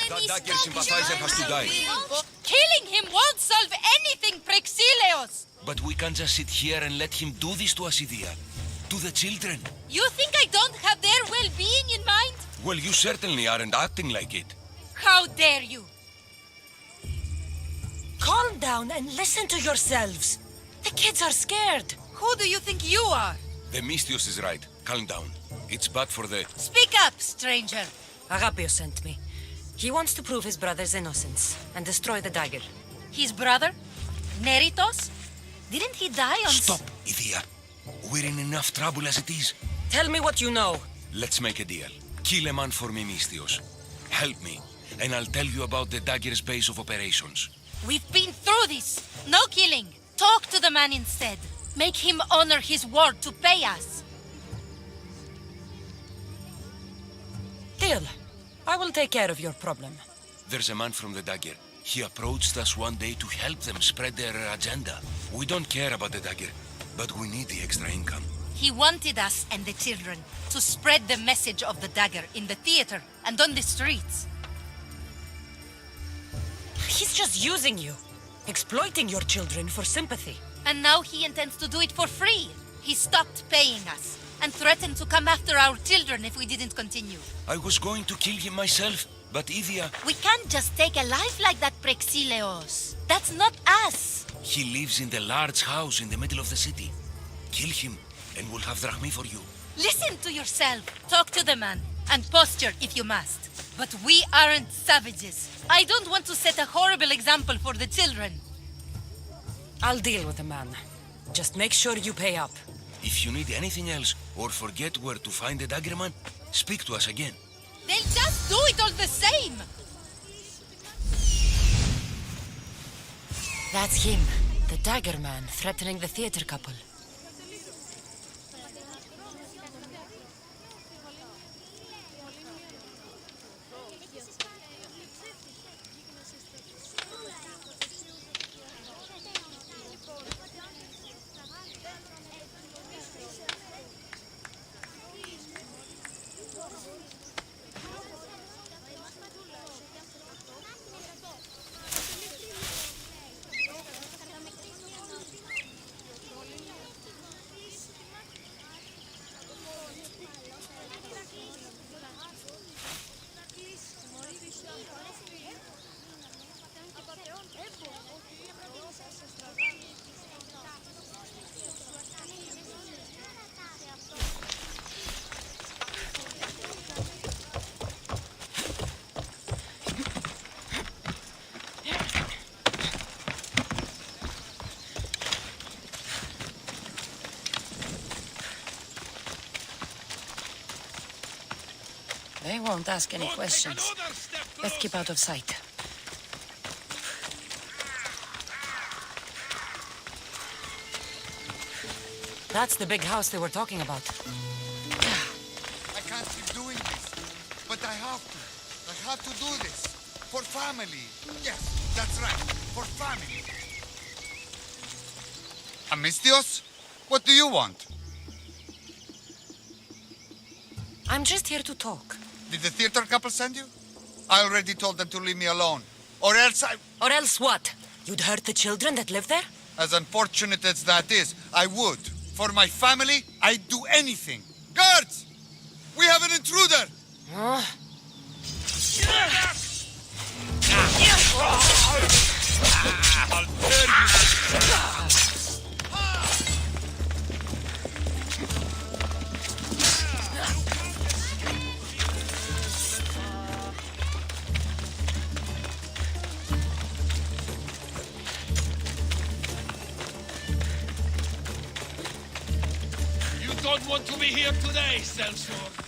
The dagger sympathizer has to die. Killing him won't solve anything, Prexileos! But we can't just sit here and let him do this to us, Idia. To the children. You think I don't have their well-being in mind? Well, you certainly aren't acting like it. How dare you! Calm down and listen to yourselves. The kids are scared. Who do you think you are? The Mystios is right. Calm down. It's bad for the... Speak up, stranger. Agapios sent me. He wants to prove his brother's innocence and destroy the dagger. His brother? Neritos? Didn't he die on... Stop, Idia. We're in enough trouble as it is. Tell me what you know. Let's make a deal. Kill a man for me, Mystios. Help me, and I'll tell you about the dagger's base of operations. We've been through this. No killing. Talk to the man instead. Make him honor his word to pay us. Deal. I will take care of your problem. There's a man from the dagger. He approached us one day to help them spread their agenda. We don't care about the dagger, but we need the extra income. He wanted us and the children to spread the message of the dagger in the theater and on the streets. He's just using you, exploiting your children for sympathy. And now he intends to do it for free. He stopped paying us and threatened to come after our children if we didn't continue. I was going to kill him myself, but Idia... We can't just take a life like that, Prexileos. That's not us. He lives in the large house in the middle of the city. Kill him, and we'll have drachmi for you. Listen to yourself. Talk to the man, and posture if you must. But we aren't savages. I don't want to set a horrible example for the children. I'll deal with the man. Just make sure you pay up. If you need anything else, or forget where to find the dagger man, speak to us again. They'll just do it all the same! That's him, the dagger man threatening the theater couple. They won't ask any questions. Let's keep out of sight. That's the big house they were talking about. I can't keep doing this, but I have to. I have to do this. For family. Yes, that's right. For family. Amistios? What do you want? I'm just here to talk. Did the theater couple send you? I already told them to leave me alone. Or else I... Or else what? You'd hurt the children that live there? As unfortunate as that is, I would. For my family, I'd do anything. Guards! We have an intruder! Huh? You don't want to be here today, Sellsworth.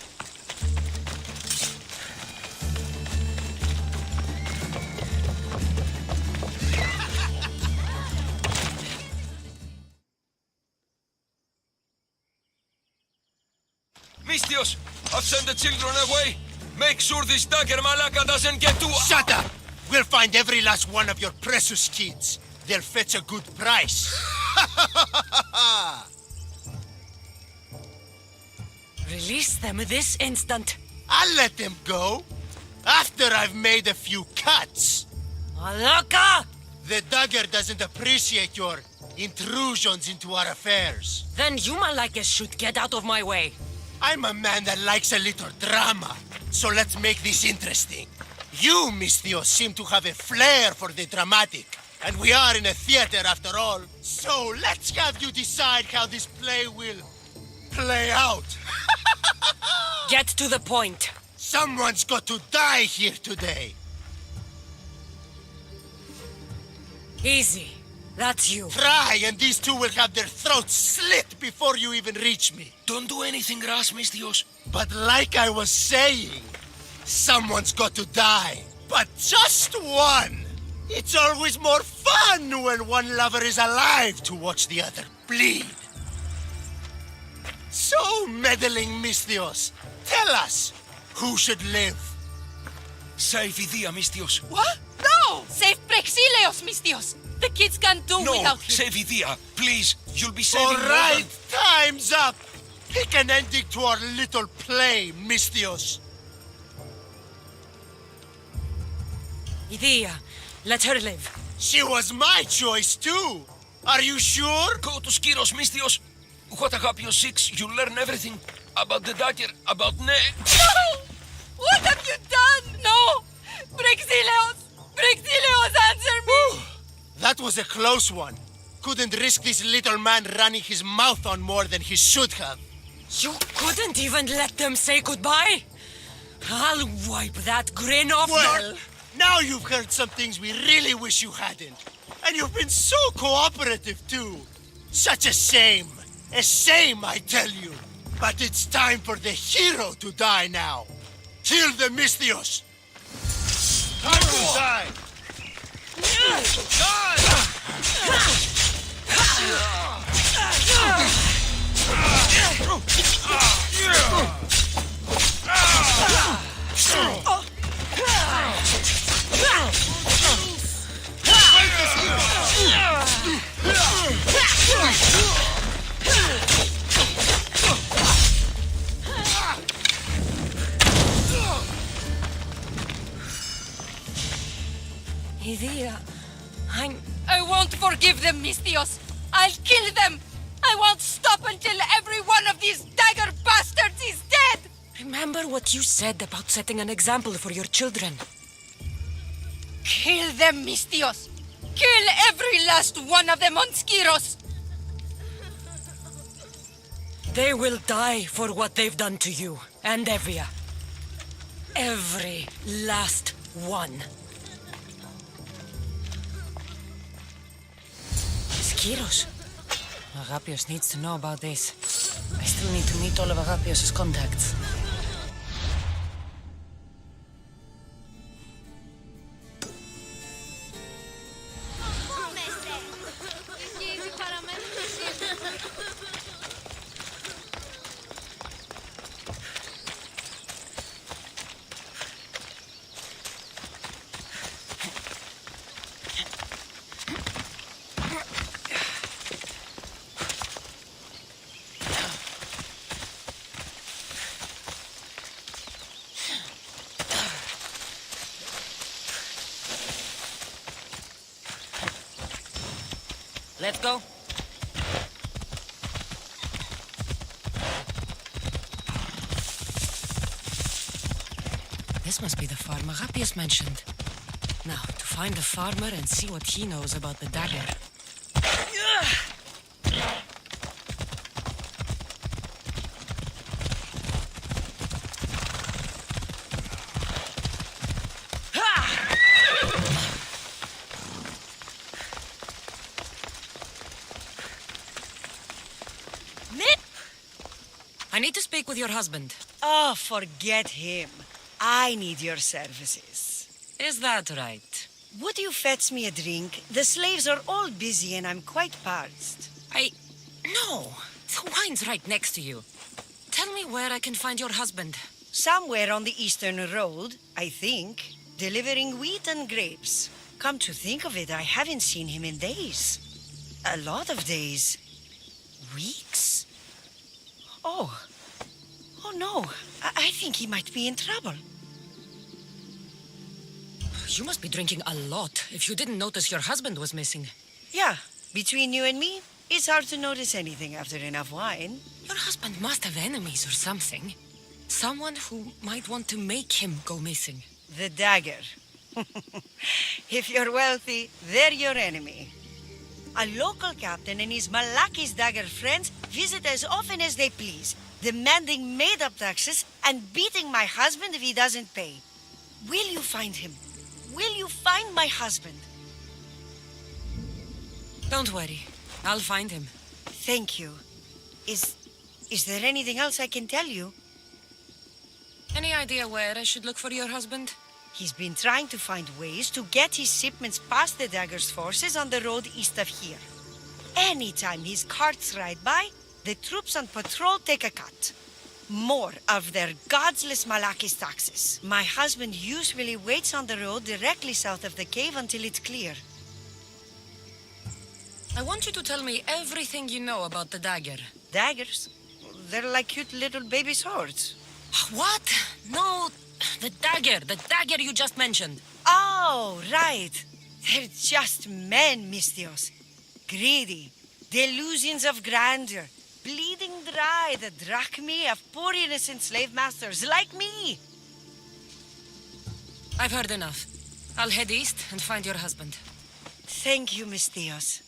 Mistios, I've sent the children away. Make sure this dagger Malaka doesn't get to... Shut up! We'll find every last one of your precious kids. They'll fetch a good price. Release them this instant. I'll let them go. After I've made a few cuts. Malaka! The dagger doesn't appreciate your intrusions into our affairs. Then you Malakas should get out of my way. I'm a man that likes a little drama. So let's make this interesting. You, Mistios, seem to have a flair for the dramatic. And we are in a theater after all. So let's have you decide how this play will play out. Get to the point. Someone's got to die here today. Easy. That's you. Try, and these two will have their throats slit before you even reach me. Don't do anything rash, Mistios. But like I was saying, someone's got to die. But just one. It's always more fun when one lover is alive to watch the other bleed. So, meddling Mistios, tell us, who should live? Save Idia, Mistios. What? No! Save Prexileos, Mistios! The kids can't do No, without him. save Idia. Please, you'll be saving All more right, than- time's up. Pick an ending to our little play, Mistios. Idia, let her live. She was my choice too. Are you sure? Go to Skiros, Mistios. What Agapio 6, you'll learn everything. About the dagger, about No! What have you done? No! Prexileos! Prexileos, answer me! That was a close one. Couldn't risk this little man running his mouth on more than he should have. You couldn't even let them say goodbye? I'll wipe that grin off Well, your... now you've heard some things we really wish you hadn't. And you've been so cooperative too. Such a shame. A shame, I tell you. But it's time for the hero to die now. Kill the Mistios. Time to die. Idia, I won't forgive them, Mistios. I'll kill them. I won't stop until every one of these dagger bastards is dead. Remember what you said about setting an example for your children. Kill them, Mistios. Kill every last one of them on Skiros. They will die for what they've done to you and Evia. Every last one. Skiros. Agapios needs to know about this. I still need to meet all of Agapios' contacts. Let's go. This must be the farmer Rapius mentioned. Now, to find the farmer and see what he knows about the dagger. I need to speak with your husband. Oh, forget him. I need your services. Is that right? Would you fetch me a drink? The slaves are all busy and I'm quite parched. No. The wine's right next to you. Tell me where I can find your husband. Somewhere on the Eastern Road, I think, delivering wheat and grapes. Come to think of it, I haven't seen him in days. A lot of days. Weeks? Oh no. I think he might be in trouble. You must be drinking a lot if you didn't notice your husband was missing. Yeah, between you and me, it's hard to notice anything after enough wine. Your husband must have enemies or something. Someone who might want to make him go missing. The dagger. If you're wealthy, they're your enemy. A local captain and his Malaki's dagger friends visit as often as they please, demanding made-up taxes and beating my husband if he doesn't pay. Will you find him? Will you find my husband? Don't worry. I'll find him. Thank you. Is there anything else I can tell you? Any idea where I should look for your husband? He's been trying to find ways to get his shipments past the dagger's forces on the road east of here. Anytime his carts ride by, the troops on patrol take a cut. More of their godless Malaki's taxes. My husband usually waits on the road directly south of the cave until it's clear. I want you to tell me everything you know about the dagger. Daggers? They're like cute little baby swords. What? No, the dagger you just mentioned. Oh, right. They're just men, Mistios. Greedy, delusions of grandeur, bleeding dry the drachmae of poor innocent slave masters like me. I've heard enough. I'll head east and find your husband. Thank you, Mistios.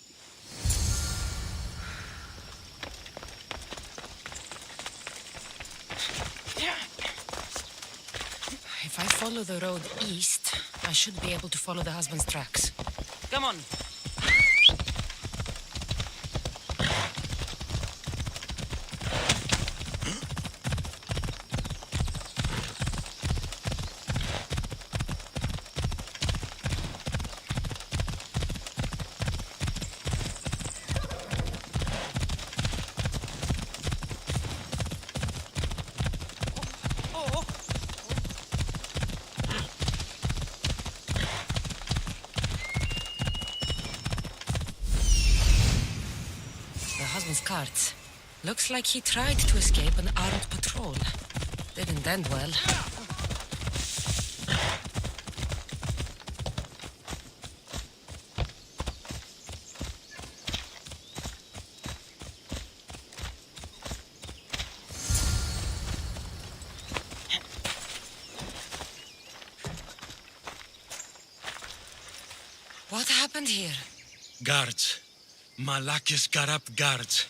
If I follow the road east, I should be able to follow the husband's tracks. Come on. Carts. Looks like he tried to escape an armed patrol. Didn't end well. What happened here? Guards. Malaki's corrupt guards.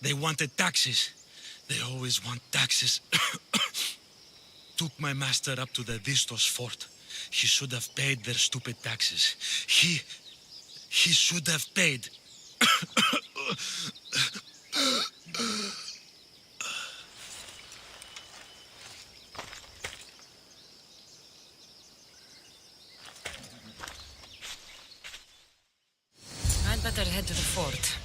They wanted taxes. They always want taxes. Took my master up to the Vistos fort. He should have paid their stupid taxes. He should have paid. I'd better head to the fort.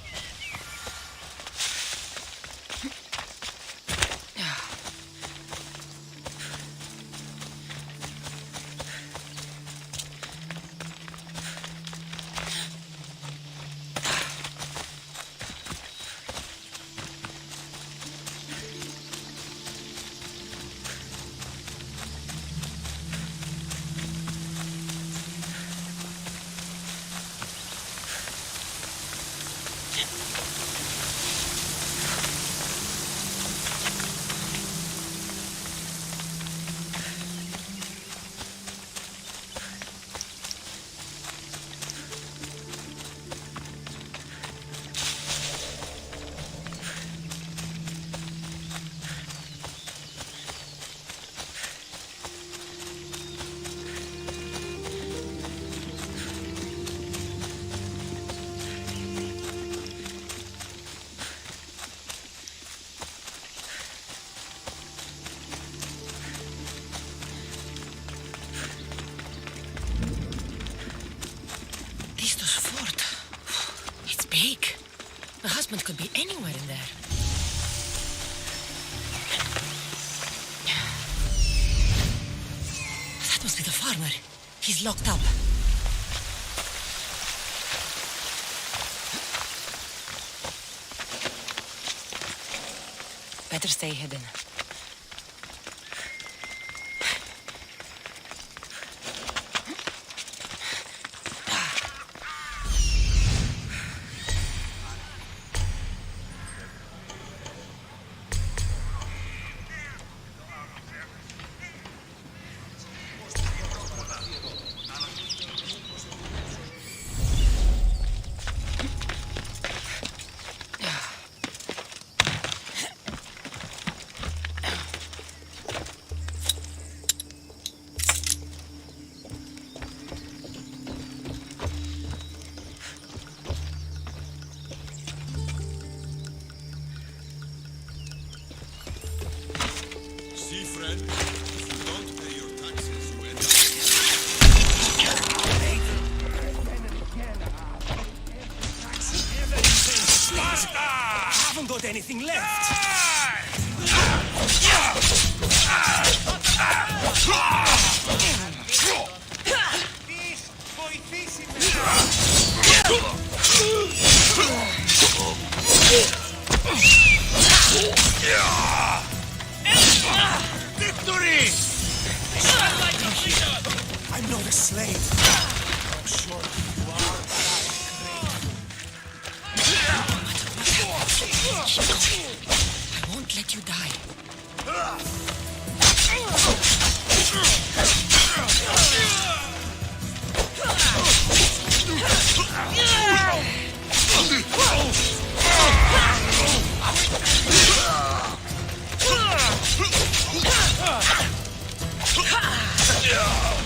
reinforcement could be anywhere in there. That must be the farmer. He's locked up. Better stay hidden. See, friend, if you don't pay your taxes, you end I haven't got anything left. Victory! I'm not a slave. I'm sure you are, I won't let you die.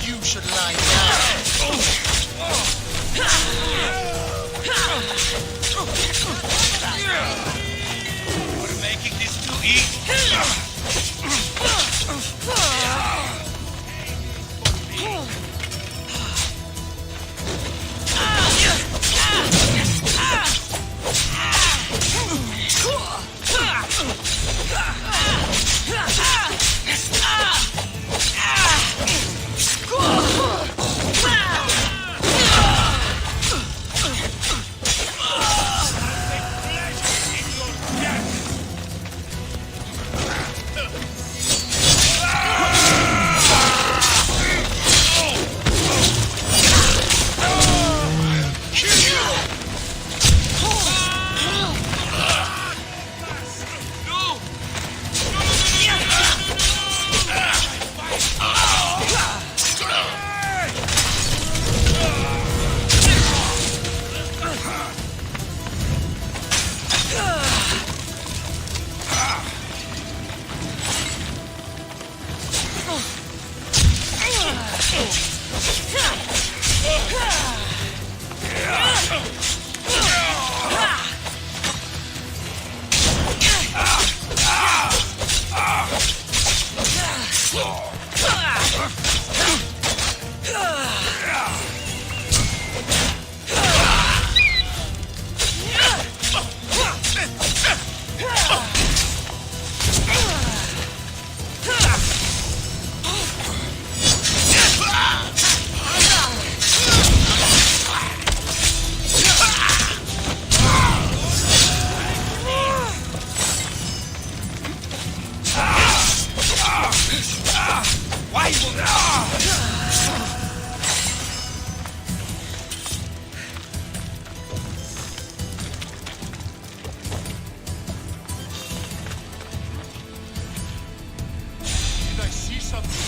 You should lie down. We're making this too easy.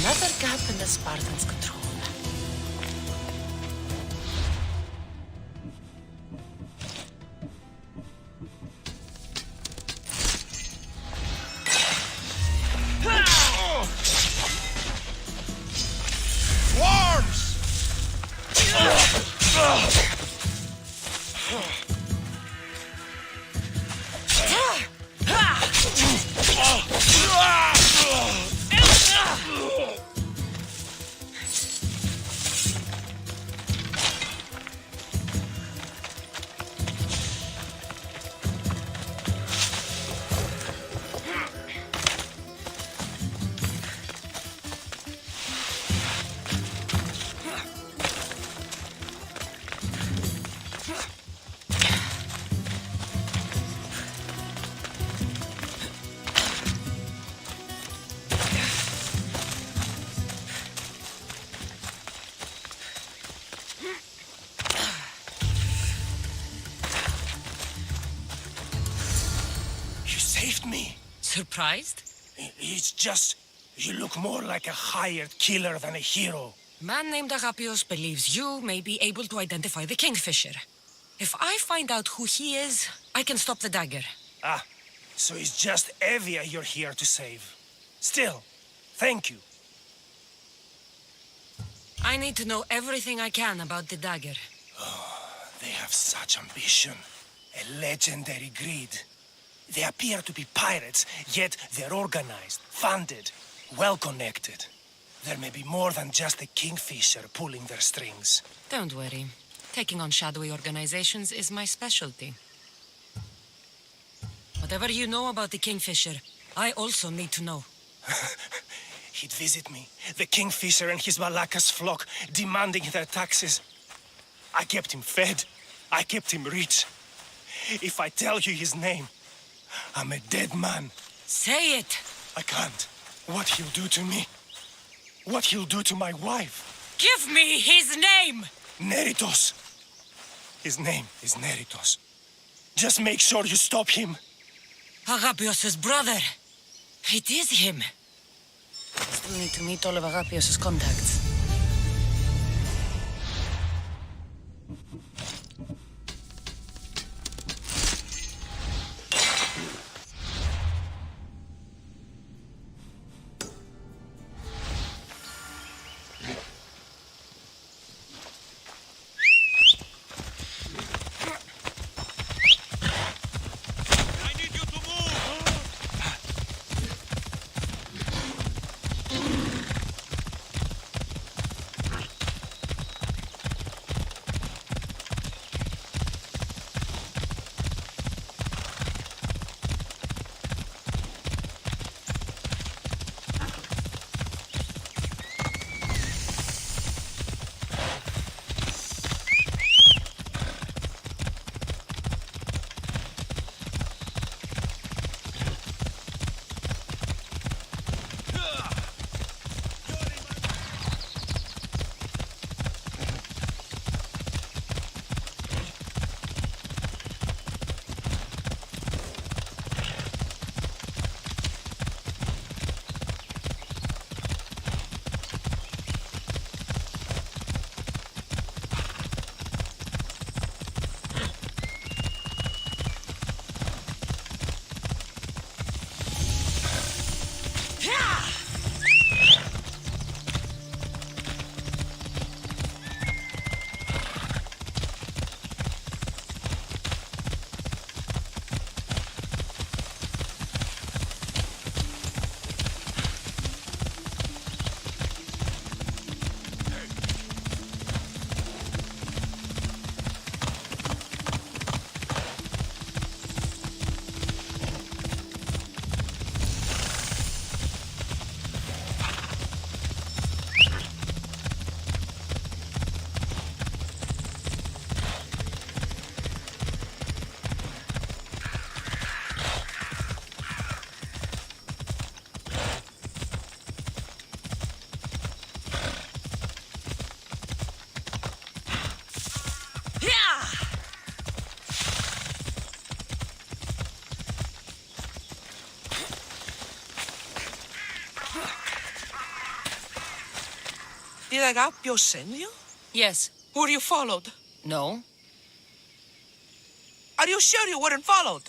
Another gap in the Spartans' control. surprised? It's just... You look more like a hired killer than a hero. Man named Agapios believes you may be able to identify the Kingfisher. If I find out who he is, I can stop the dagger. Ah, so it's just Evia you're here to save. Still, thank you. I need to know everything I can about the dagger. They have such ambition. A legendary greed. They appear to be pirates, yet they're organized, funded, well-connected. There may be more than just the Kingfisher pulling their strings. Don't worry. Taking on shadowy organizations is my specialty. Whatever you know about the Kingfisher, I also need to know. He'd visit me, the Kingfisher and his Malakas flock, demanding their taxes. I kept him fed. I kept him rich. If I tell you his name, I'm a dead man. Say it! I can't. What he'll do to me. What he'll do to my wife. Give me his name! Neritos. His name is Neritos. Just make sure you stop him. Agapios' brother. It is him. Still need to meet all of Agapios' contacts. Did Agapios send you? Yes. Were you followed? No? Are you sure you weren't followed?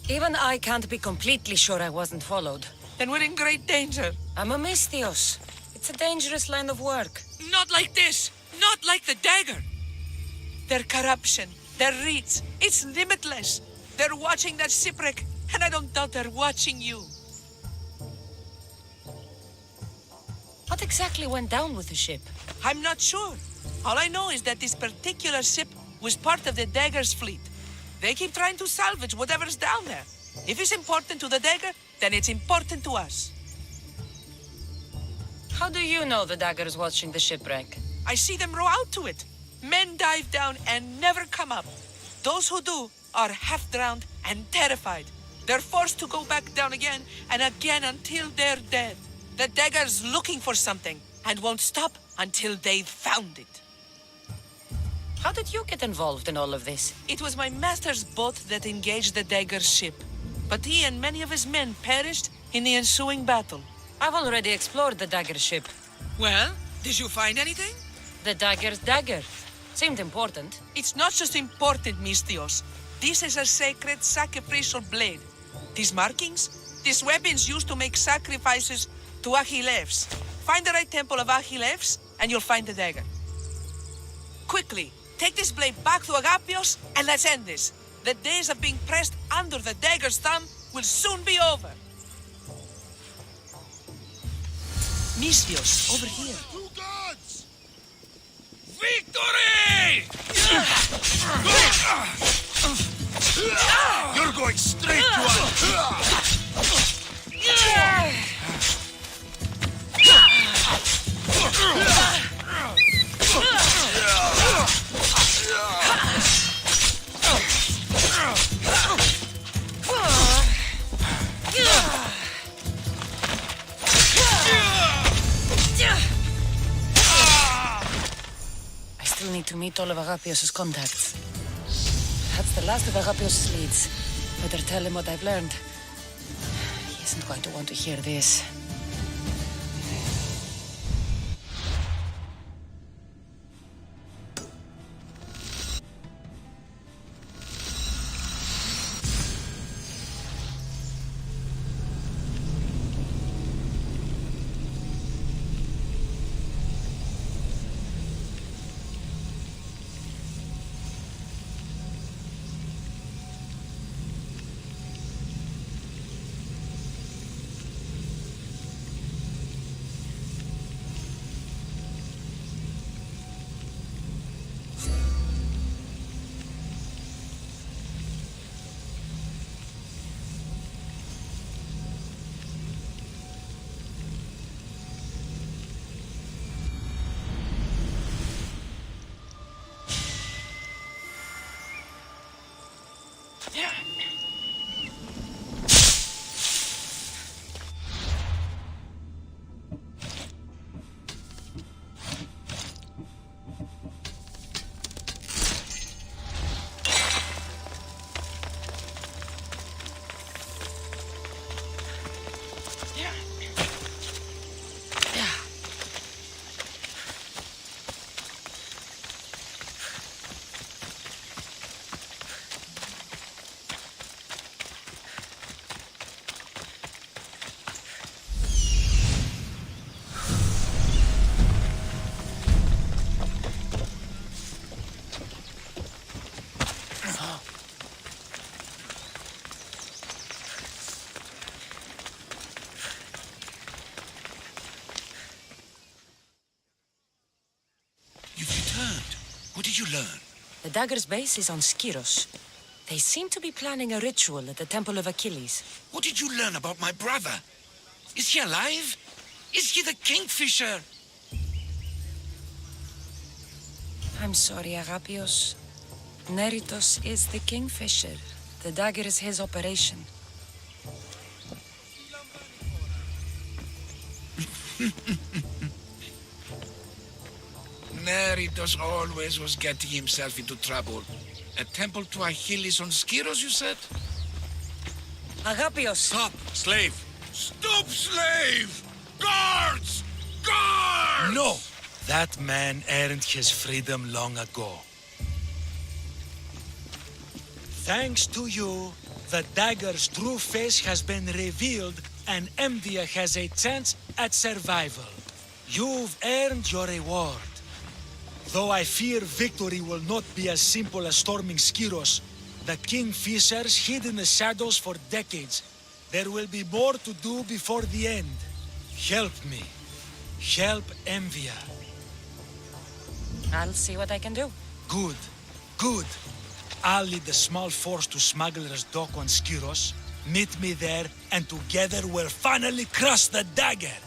Even I can't be completely sure I wasn't followed. Then we're in great danger. I'm a Misthios. It's a dangerous line of work. Not like this. Not like the dagger. Their corruption, their reach, it's limitless. They're watching that shipwreck, and I don't doubt they're watching you. What exactly went down with the ship? I'm not sure. All I know is that this particular ship was part of the dagger's fleet. They keep trying to salvage whatever's down there. If it's important to the dagger, then it's important to us. How do you know the dagger's watching the shipwreck? I see them row out to it. Men dive down and never come up. Those who do are half-drowned and terrified. They're forced to go back down again and again until they're dead. The dagger's looking for something and won't stop until they've found it. How did you get involved in all of this? It was my master's boat that engaged the dagger's ship. but he and many of his men perished in the ensuing battle. I've already explored the dagger ship. Well, did you find anything? The dagger's dagger. Seemed important. It's not just important, Mistios. This is a sacred sacrificial blade. These markings? These weapons used to make sacrifices to Achilles. Find the right temple of Achilles, and you'll find the dagger. Quickly, take this blade back to Agapios, and let's end this. The days of being pressed under the dagger's thumb will soon be over. Mistios, over here. Two gods! Victory! You're going straight to us! I still need to meet all of Agapios' contacts. That's the last of Agapios' leads. Better tell him what I've learned. He isn't going to want to hear this. What did you learn? The dagger's base is on Skiros. They seem to be planning a ritual at the Temple of Achilles. What did you learn about my brother? Is he alive? Is he the Kingfisher? I'm sorry, Agapios. Neritos is the Kingfisher. The dagger is his operation. Neritos always was getting himself into trouble. A temple to Achilles on Skiros, you said? Agapios! Stop, slave! Stop, slave! Guards! Guards! No! That man earned his freedom long ago. Thanks to you, the dagger's true face has been revealed and Emdia has a chance at survival. You've earned your reward. Though I fear victory will not be as simple as storming Skiros, the Kingfishers hid in the shadows for decades. There will be more to do before the end. Help me. Help Emvia. I'll see what I can do. Good. Good. I'll lead the small force to Smuggler's Dock on Skiros. Meet me there, and together we'll finally crush the dagger.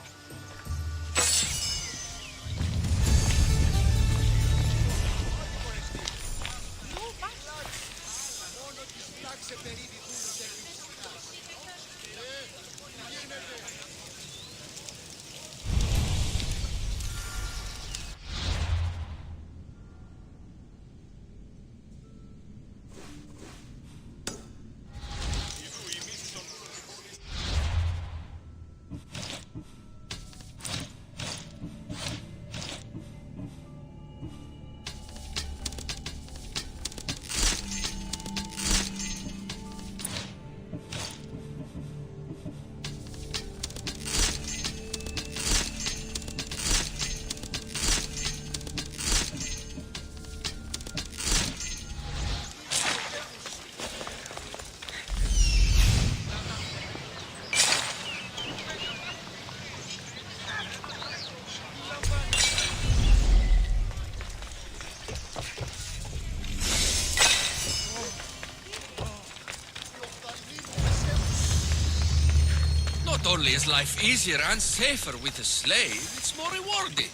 only is life easier and safer with a slave, it's more rewarding.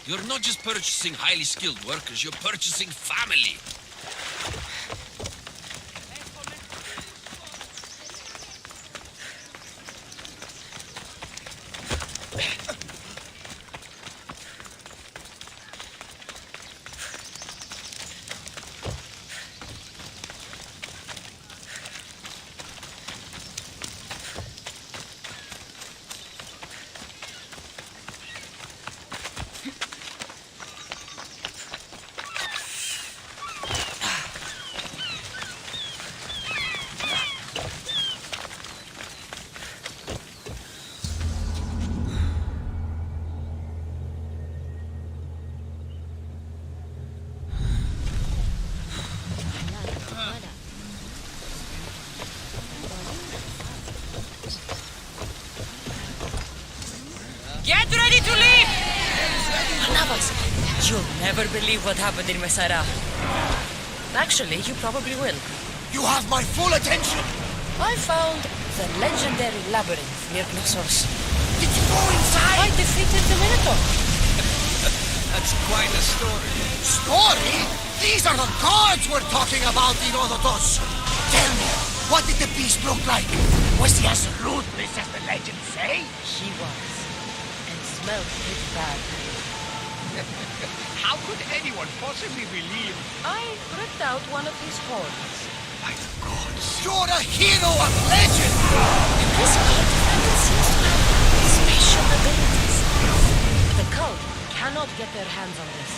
You're not just purchasing highly skilled workers, you're purchasing family. Get ready to leave! Navas, you'll never believe what happened in Messara. Actually, you probably will. You have my full attention! I found the legendary labyrinth near Knossos. Did you go inside? I defeated the Minotaur. That's quite a story. Story? These are the gods we're talking about, Herodotus! Tell me, what did the beast look like? Was he as ruthless as the legends say? He was. And smelled pretty bad. How could anyone possibly believe? I ripped out one of his horns. My gods! You're a hero of legend! This cult defender seems to have special abilities. The cult cannot get their hands on this.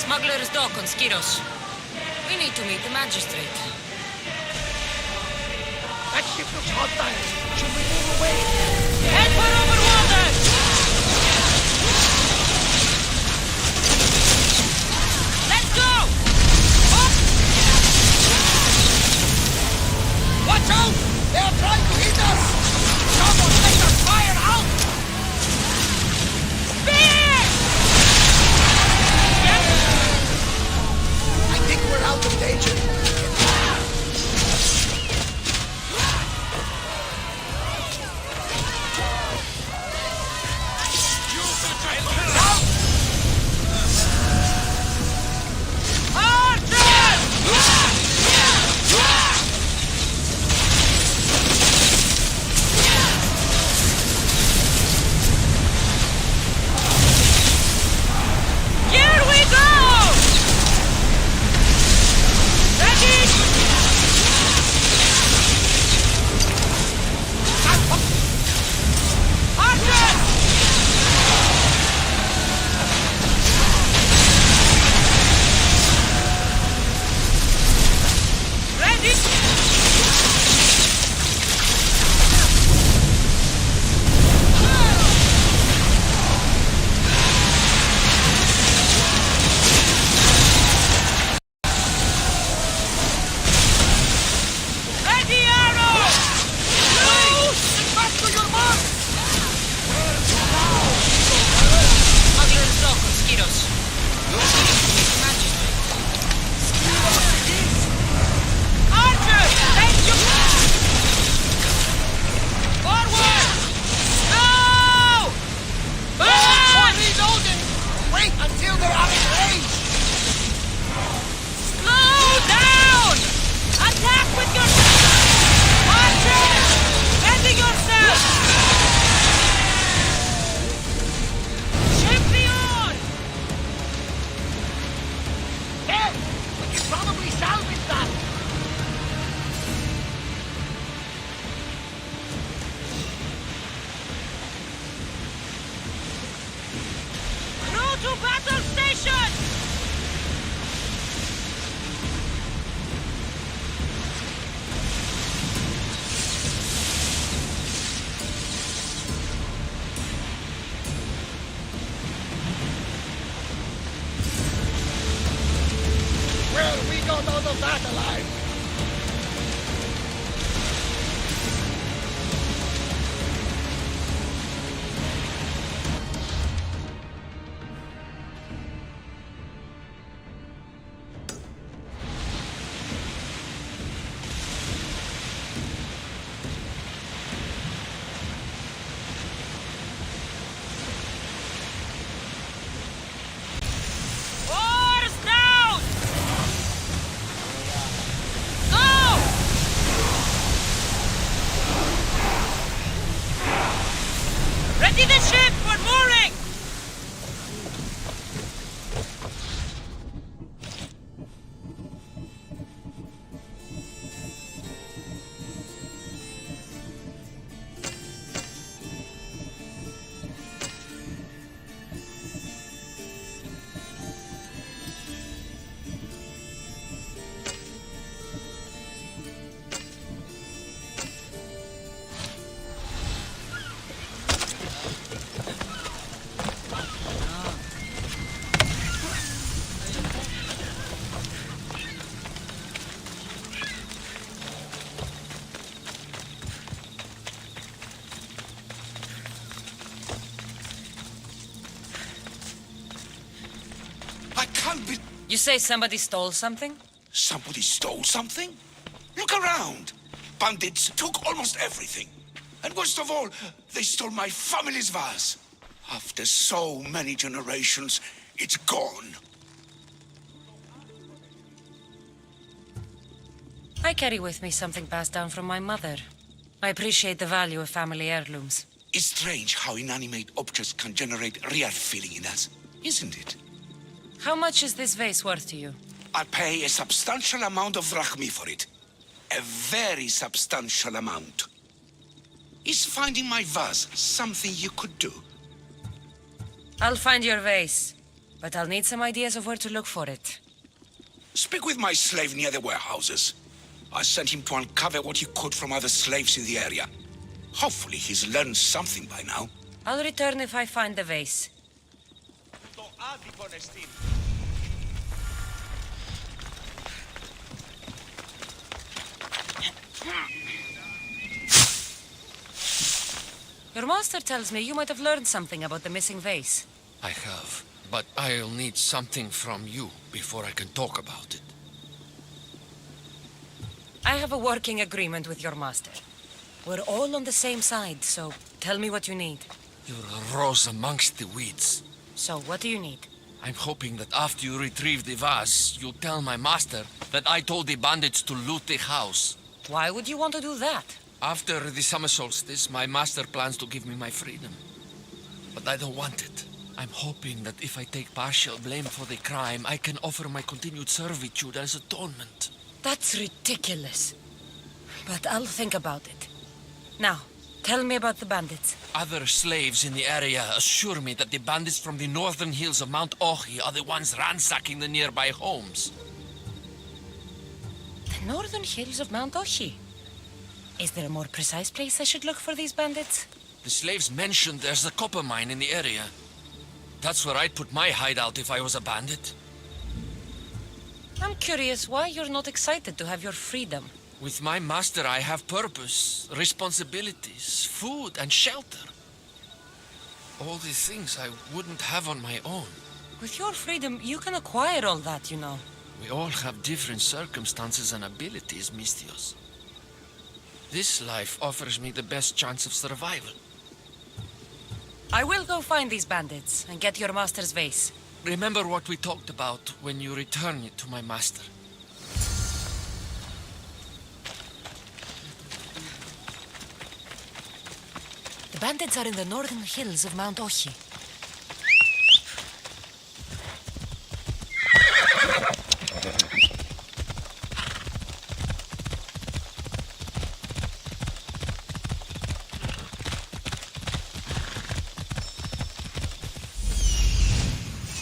Smuggler's dock on Skiros. We need to meet the magistrate. That ship looks hostile. Should we move away? Head for over water! Let's go! Up! Watch out! They are trying to hit us! Someone let us fire out! Spear! I think we're out of danger. Ready the ship! We're mooring! I can't be... You say somebody stole something? Somebody stole something? Look around. Bandits took almost everything. And worst of all, they stole my family's vase. After so many generations, it's gone. I carry with me something passed down from my mother. I appreciate the value of family heirlooms. It's strange how inanimate objects can generate real feeling in us, isn't it? How much is this vase worth to you? I pay a substantial amount of drachmi for it. A very substantial amount. Is finding my vase something you could do? I'll find your vase, but I'll need some ideas of where to look for it. Speak with my slave near the warehouses. I sent him to uncover what he could from other slaves in the area. Hopefully he's learned something by now. I'll return if I find the vase. Your master tells me you might have learned something about the missing vase. I have, but I'll need something from you before I can talk about it. I have a working agreement with your master. We're all on the same side, so tell me what you need. You're a rose amongst the weeds. So, what do you need? I'm hoping that after you retrieve the vase, you'll tell my master that I told the bandits to loot the house. Why would you want to do that? After the summer solstice, my master plans to give me my freedom. But I don't want it. I'm hoping that if I take partial blame for the crime, I can offer my continued servitude as atonement. That's ridiculous. But I'll think about it. Now, tell me about the bandits. Other slaves in the area assure me that the bandits from the northern hills of Mount Ohi are the ones ransacking the nearby homes. The northern hills of Mount Ohi. Is there a more precise place I should look for these bandits? The slaves mentioned there's a copper mine in the area. That's where I'd put my hideout if I was a bandit. I'm curious why you're not excited to have your freedom. With my master, I have purpose, responsibilities, food, and shelter. All the things I wouldn't have on my own. With your freedom, you can acquire all that, you know. We all have different circumstances and abilities, Mistios. This life offers me the best chance of survival. I will go find these bandits and get your master's vase. Remember what we talked about when you return it to my master. The bandits are in the northern hills of Mount Ohi.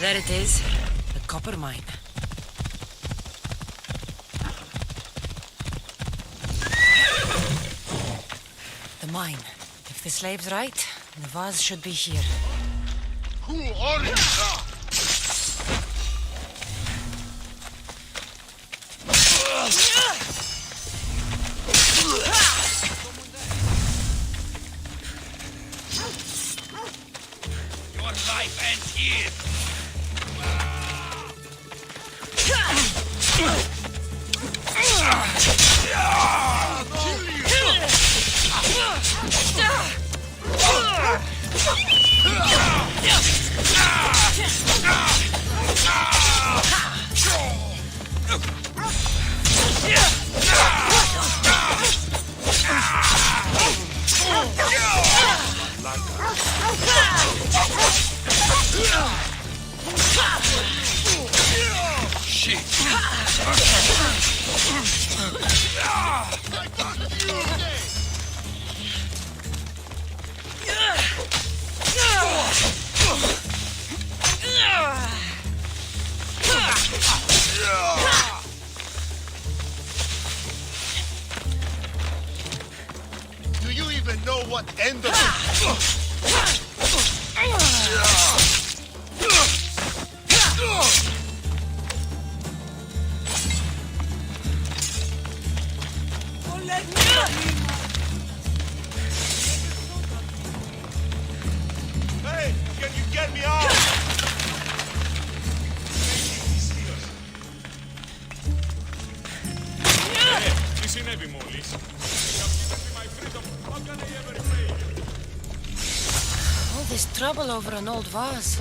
There it is, the copper mine. The mine. If the slave's right, the vase should be here. Who are you? Your life ends here. know what end of it. Hey, can you get me out? Τι συνέβη μόλις? My freedom, how can I ever pay you? All this trouble over an old vase.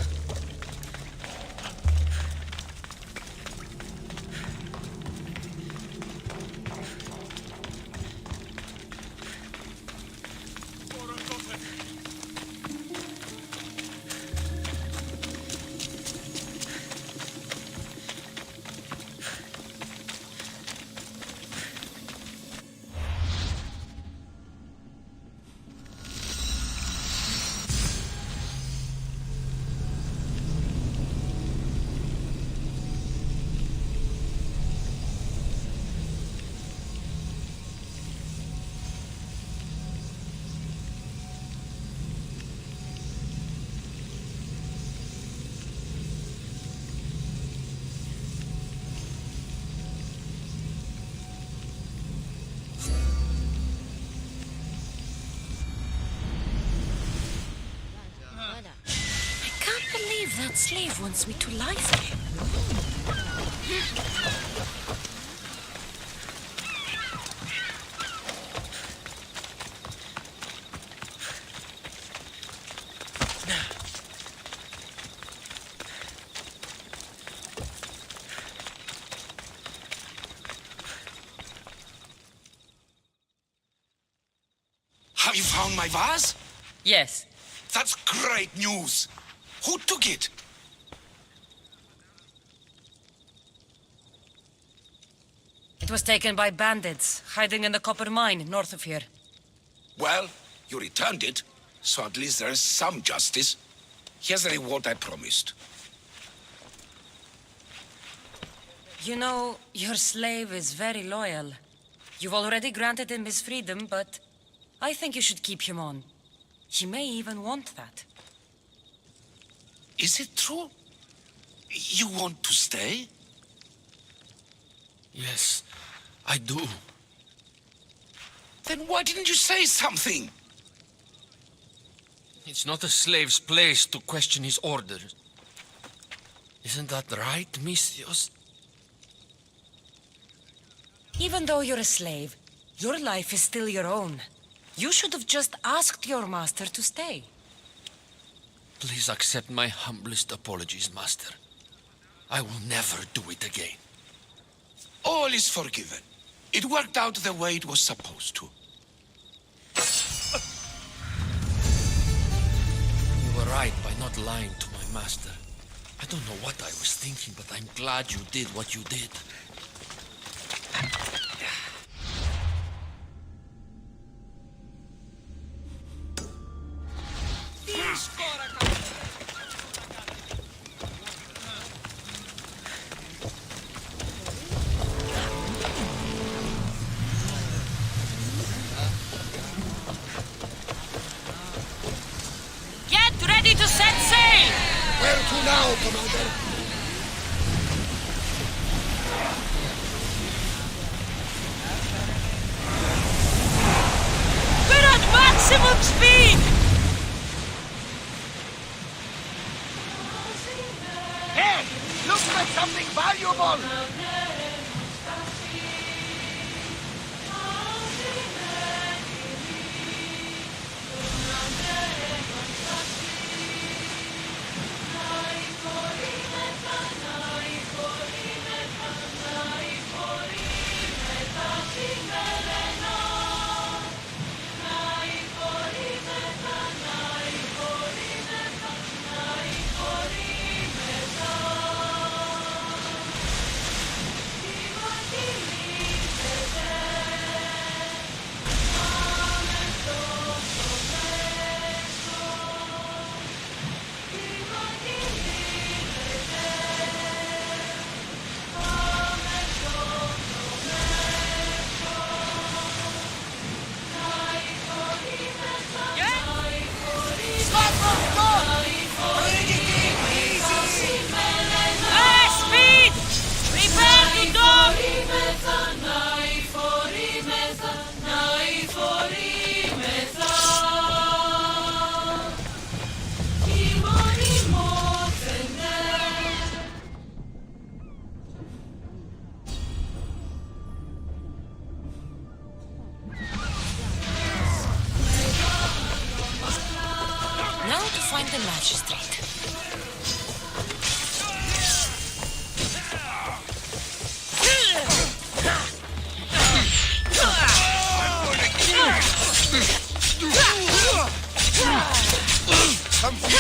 That slave wants me to lie for him. Have you found my vase? Yes. That's great news. Who took it? It was taken by bandits, hiding in the copper mine north of here. Well, you returned it, so at least there is some justice. Here's the reward I promised. You know, your slave is very loyal. You've already granted him his freedom, but I think you should keep him on. He may even want that. Is it true? You want to stay? Yes, I do. Then why didn't you say something? It's not a slave's place to question his orders. Isn't that right, Misthios? Even though you're a slave, your life is still your own. You should have just asked your master to stay. Please accept my humblest apologies, Master. I will never do it again. All is forgiven. It worked out the way it was supposed to. You were right by not lying to my master. I don't know what I was thinking, but I'm glad you did what you did. Get ready to set sail! Where to now, Commander? We're at maximum speed! Hey! Looks like something valuable! find the magistrate. Come here!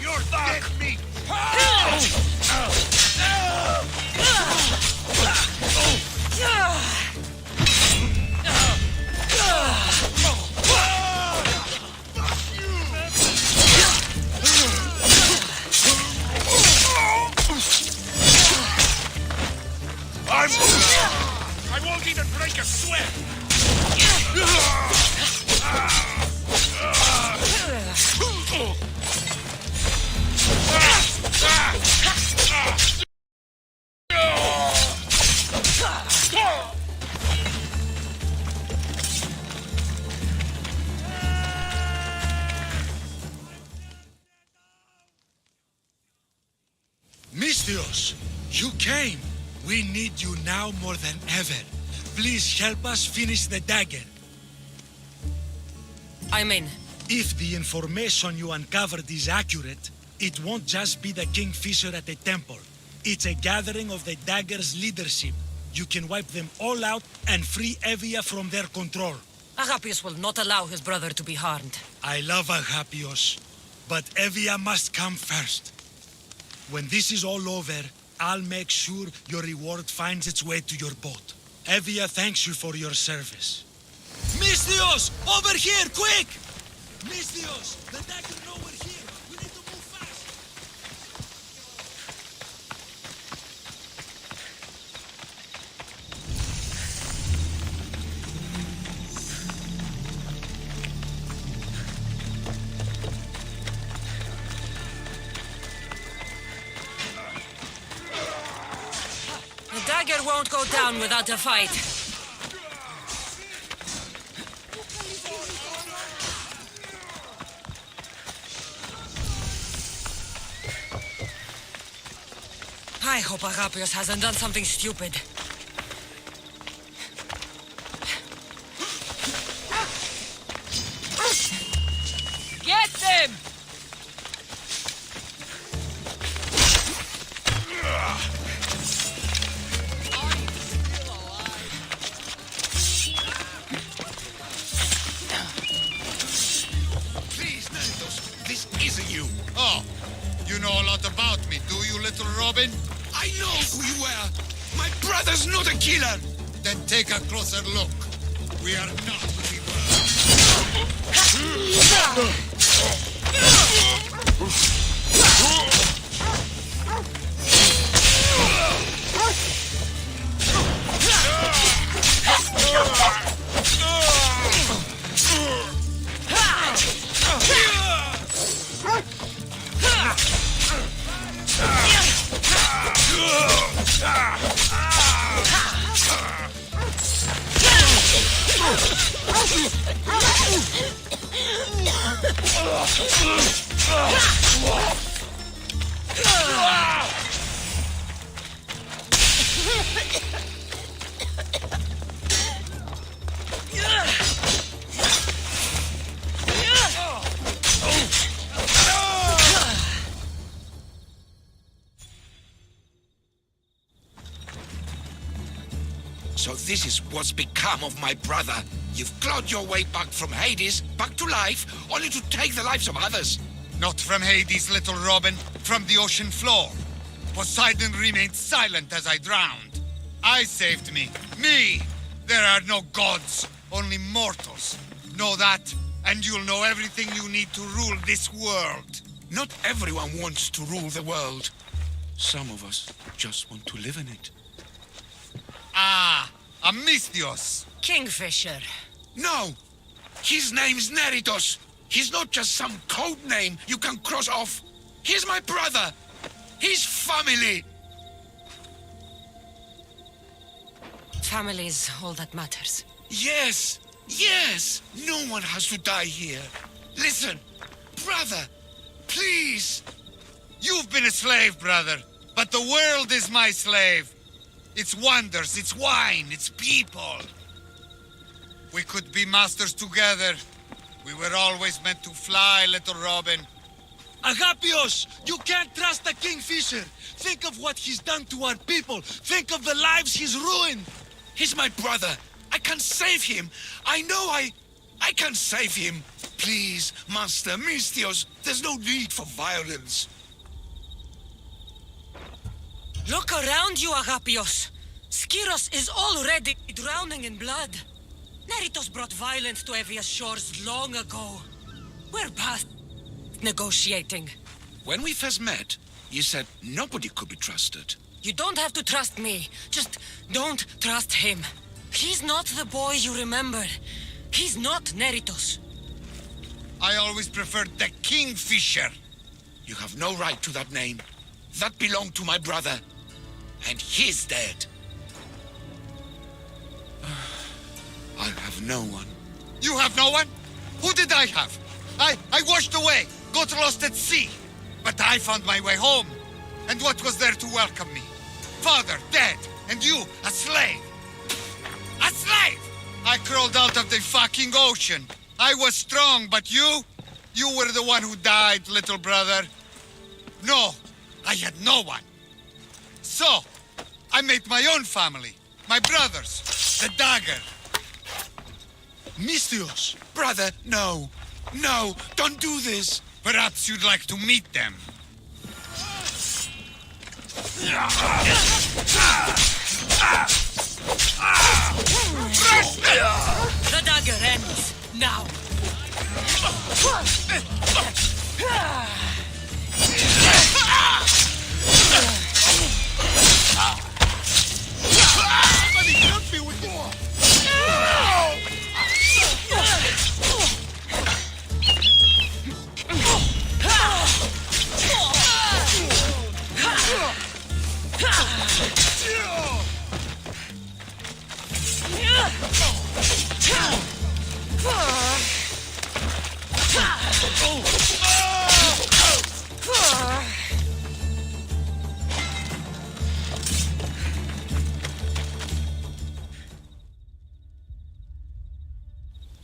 You're dead meat! I won't even break a sweat! Misthios, you came. We need you now more than ever. Please help us finish the dagger. I'm in. If the information you uncovered is accurate, it won't just be the Kingfisher at the temple. It's a gathering of the dagger's leadership. You can wipe them all out and free Evia from their control. Agapios will not allow his brother to be harmed. I love Agapios, but Evia must come first. When this is all over, I'll make sure your reward finds its way to your boat. Evia thanks you for your service. Misthios! Over here, quick! Misthios! The dagger nowhere here! We need to move fast! The dagger won't go down without a fight. I hope Agapios hasn't done something stupid. Get them! Please, Nantos, this isn't you. Oh, you know a lot about me, do you, little Robin? I know who you were. My brother's not a killer. Then take a closer look. We are not who we were. So this is what's become of my brother. You've clawed your way back from Hades, back to life, only to take the lives of others. Not from Hades, little Robin, from the ocean floor. Poseidon remained silent as I drowned. I saved me. Me! There are no gods, only mortals. Know that, and you'll know everything you need to rule this world. Not everyone wants to rule the world. Some of us just want to live in it. Ah, Amistios. Kingfisher. No! His name's Neritos. He's not just some code name you can cross off. He's my brother. He's family. Family's all that matters. Yes, yes. No one has to die here. Listen, brother, please. You've been a slave, brother, but the world is my slave. Its wonders, its wine, its people. We could be masters together. We were always meant to fly, little Robin. Agapios, you can't trust the Kingfisher. Think of what he's done to our people. Think of the lives he's ruined. He's my brother. I can save him. I know I can save him. Please, Master Mistios, there's no need for violence. Look around you, Agapios. Skiros is already drowning in blood. Neritos brought violence to Evia's shores long ago. We're past negotiating. When we first met, you said nobody could be trusted. You don't have to trust me. Just don't trust him. He's not the boy you remember. He's not Neritos. I always preferred the Kingfisher. You have no right to that name. That belonged to my brother. And he's dead. I have no one. You have no one? Who did I have? I washed away, got lost at sea. But I found my way home. And what was there to welcome me? Father, dead, and you, a slave. A slave! I crawled out of the fucking ocean. I was strong, but you were the one who died, little brother. No, I had no one. So, I made my own family. My brothers, the dagger. Mistios. Brother, no. No, don't do this. Perhaps you'd like to meet them. The dagger ends now.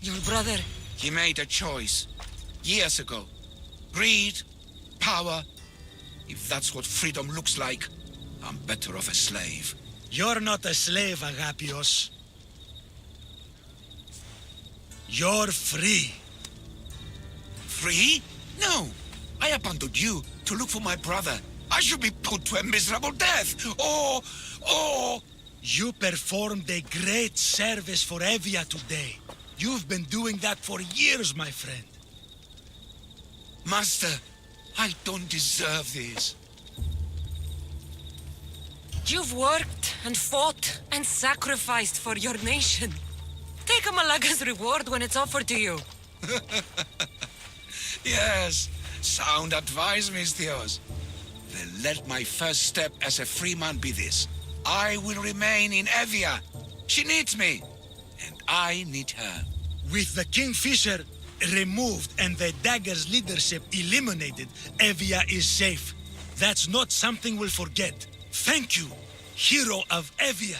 Your brother. He made a choice. Years ago. Greed. Power. If that's what freedom looks like, I'm better off a slave. You're not a slave, Agapios. You're free. Free? No. I abandoned you to look for my brother. I should be put to a miserable death. Or... You performed a great service for Evia today. You've been doing that for years, my friend. Master, I don't deserve this. You've worked and fought and sacrificed for your nation. Take a Malaga's reward when it's offered to you. Yes, sound advice, Mistios. Then let my first step as a free man be this. I will remain in Evia. She needs me, and I need her. With the Kingfisher removed and the dagger's leadership eliminated, Evia is safe. That's not something we'll forget. Thank you, hero of Evia.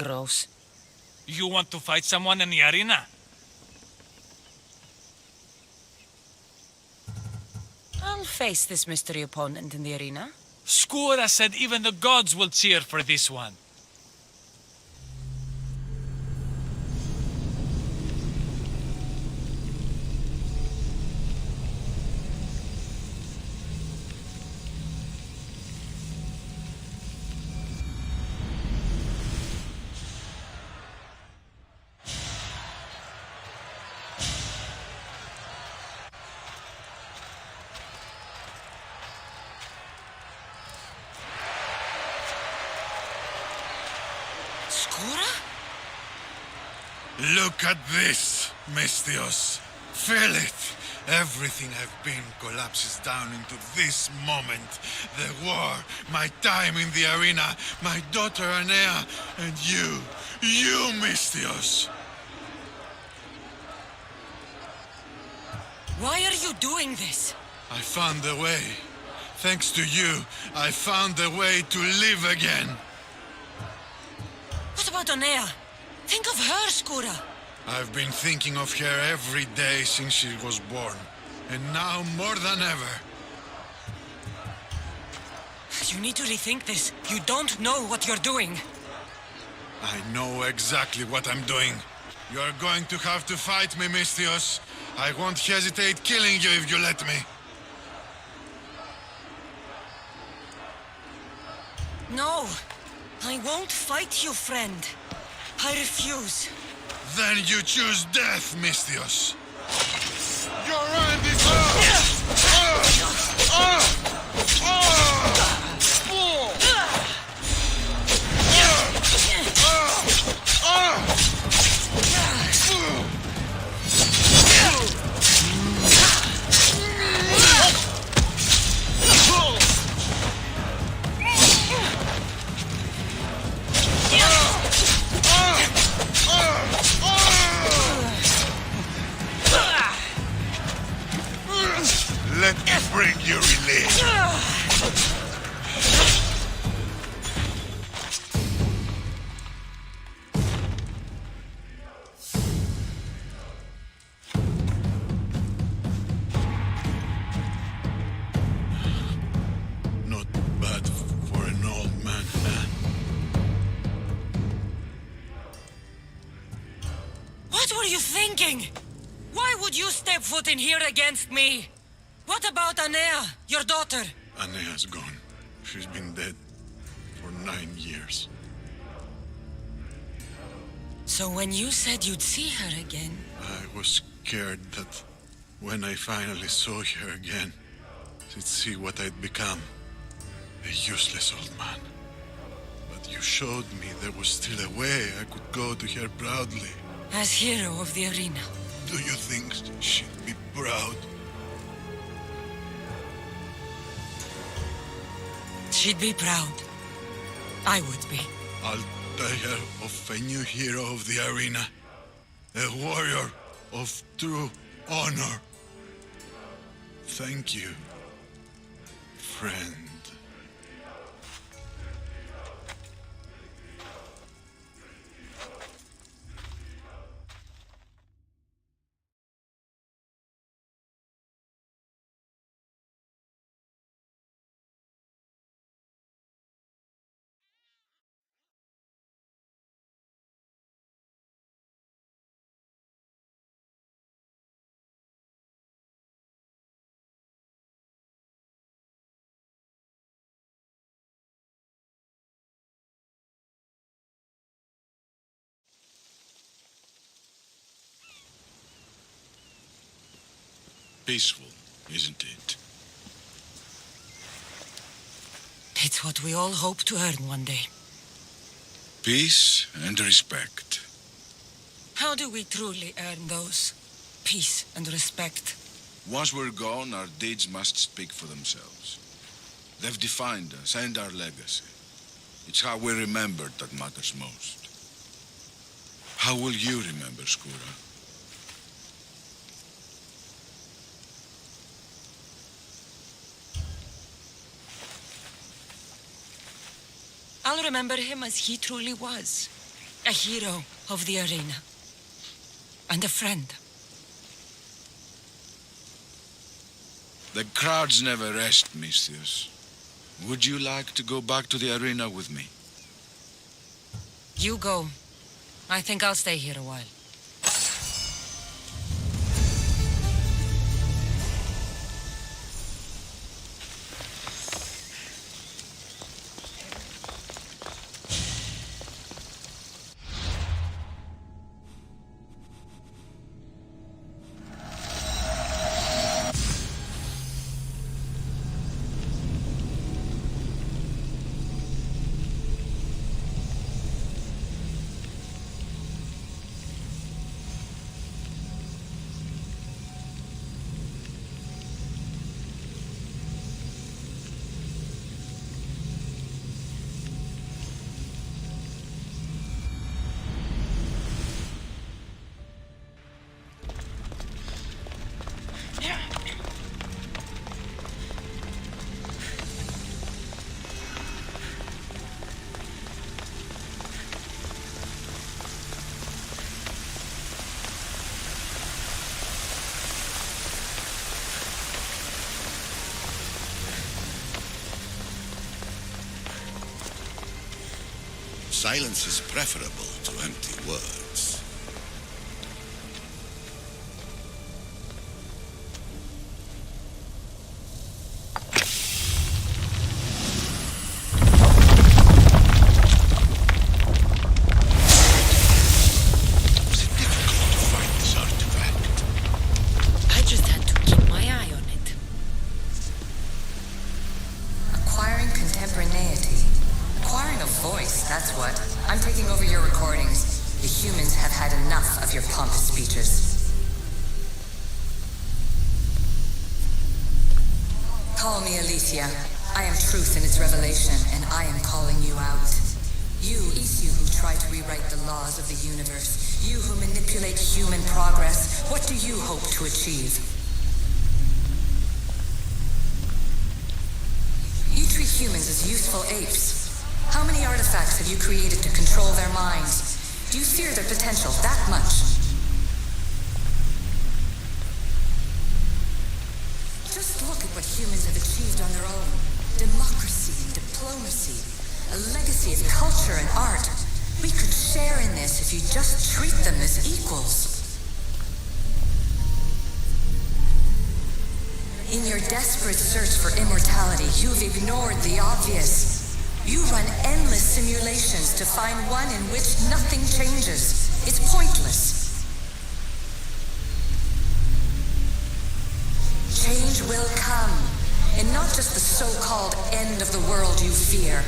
gross. You want to fight someone in the arena? I'll face this mystery opponent in the arena. Skura said even the gods will cheer for this one. Skura? Look at this, Misthios. Feel it. Everything I've been collapses down into this moment. The war, my time in the arena, my daughter Anea, and you, Misthios. Why are you doing this? I found a way. Thanks to you, I found a way to live again. What about Onea? Think of her, Skura. I've been thinking of her every day since she was born. And now more than ever. You need to rethink this. You don't know what you're doing. I know exactly what I'm doing. You're going to have to fight me, Misthios. I won't hesitate killing you if you let me. No, I won't fight you, friend. I refuse. Then you choose death, Misthios. Your end is Let me bring you relief. Not bad for an old man, huh? What were you thinking? Why would you step foot in here against me? What about Anea, your daughter? Anea's gone. She's been dead for 9 years. So when you said you'd see her again... I was scared that when I finally saw her again, she'd see what I'd become. A useless old man. But you showed me there was still a way I could go to her proudly. As hero of the arena. Do you think she'd be proud? She'd be proud. I would be. I'll tell her of a new hero of the arena. A warrior of true honor. Thank you, friend. Peaceful, isn't it? It's what we all hope to earn one day. Peace and respect. How do we truly earn those? Peace and respect. Once we're gone, our deeds must speak for themselves. They've defined us and our legacy. It's how we're remembered that matters most. How will you remember, Skura? I'll remember him as he truly was. A hero of the arena. And a friend. The crowds never rest, Misthios. Would you like to go back to the arena with me? You go. I think I'll stay here a while. Silence is preferable to empty words. Was it difficult to find this artifact? I just had to keep my eye on it. Acquiring contemporaneity. Acquiring a voice, that's what. I'm taking over your recordings. The humans have had enough of your pompous speeches. Call me Alicia. I am truth in its revelation, and I am calling you out. You, Isu, who try to rewrite the laws of the universe. You who manipulate human progress. What do you hope to achieve? You treat humans as useful apes. How many artifacts have you created to control their minds? Do you fear their potential that much? Just look at what humans have achieved on their own. Democracy and diplomacy. A legacy of culture and art. We could share in this if you just treat them as equals. In your desperate search for immortality, you've ignored the obvious. You run endless simulations to find one in which nothing changes. It's pointless. Change will come, and not just the so-called end of the world you fear.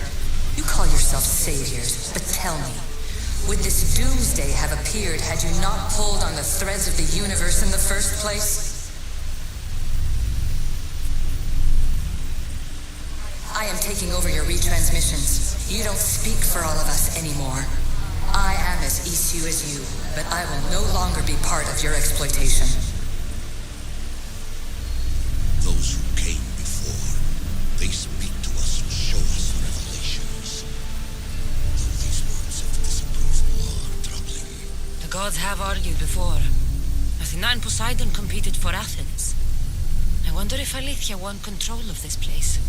You call yourself saviors, but tell me, would this doomsday have appeared had you not pulled on the threads of the universe in the first place? I am taking over your retransmissions. You don't speak for all of us anymore. I am as Isu as you, but I will no longer be part of your exploitation. Those who came before, they speak to us and show us revelations. Though these words of disapproval are troubling. The gods have argued before. Athena and Poseidon competed for Athens. I wonder if Alethea won control of this place.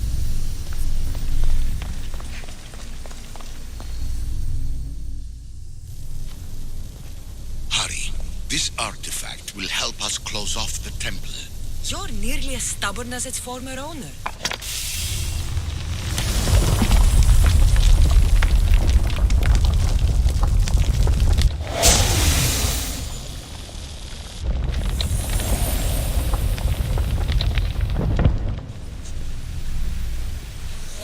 This artifact will help us close off the temple. You're nearly as stubborn as its former owner.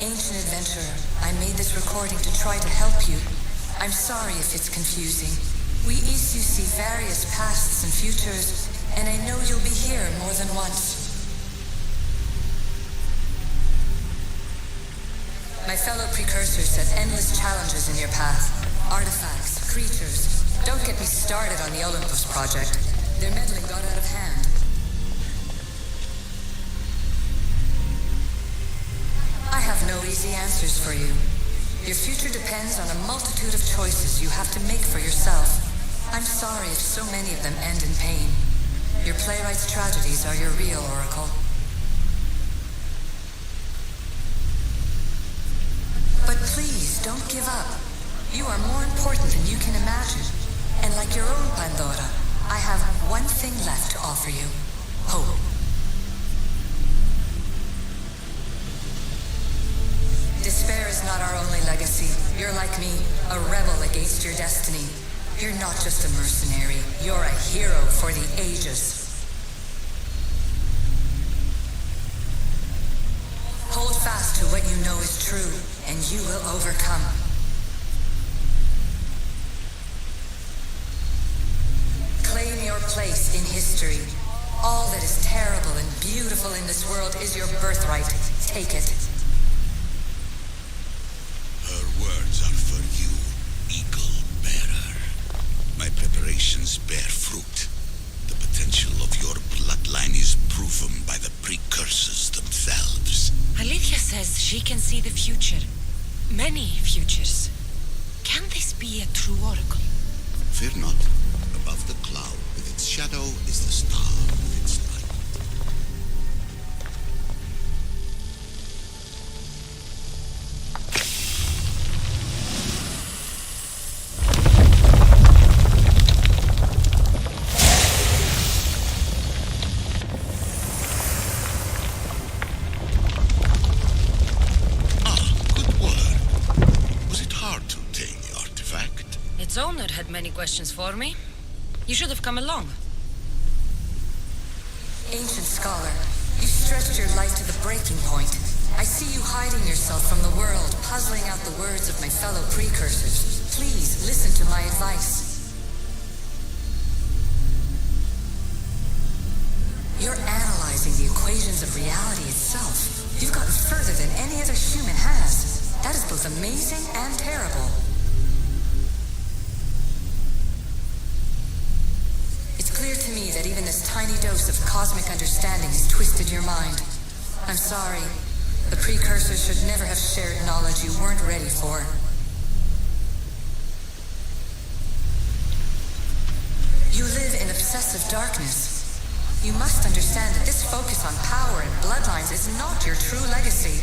Ancient adventurer, I made this recording to try to help you. I'm sorry if it's confusing. We Isu see various pasts and futures, and I know you'll be here more than once. My fellow precursors set endless challenges in your path. Artifacts, creatures. Don't get me started on the Olympus project. Their meddling got out of hand. I have no easy answers for you. Your future depends on a multitude of choices you have to make for yourself. I'm sorry if so many of them end in pain. Your playwright's tragedies are your real oracle. But please, don't give up. You are more important than you can imagine. And like your own Pandora, I have one thing left to offer you. Hope. Despair is not our only legacy. You're like me, a rebel against your destiny. You're not just a mercenary, you're a hero for the ages. Hold fast to what you know is true, and you will overcome. Claim your place in history. All that is terrible and beautiful in this world is your birthright. Take it. Her words are for you, Eagle Bearer. My preparations bear fruit. The potential of your bloodline is proven by the precursors themselves. Alethea says she can see the future. Many futures. Can this be a true oracle? Fear not. Above the cloud with its shadow is the star with its light. Its owner had many questions for me. You should have come along. Ancient scholar, you stretched your life to the breaking point. I see you hiding yourself from the world, puzzling out the words of my fellow precursors. Please, listen to my advice. You're analyzing the equations of reality itself. You've gotten further than any other human has. That is both amazing and terrible. It's clear to me that even this tiny dose of cosmic understanding has twisted your mind. I'm sorry. The precursors should never have shared knowledge you weren't ready for. You live in obsessive darkness. You must understand that this focus on power and bloodlines is not your true legacy.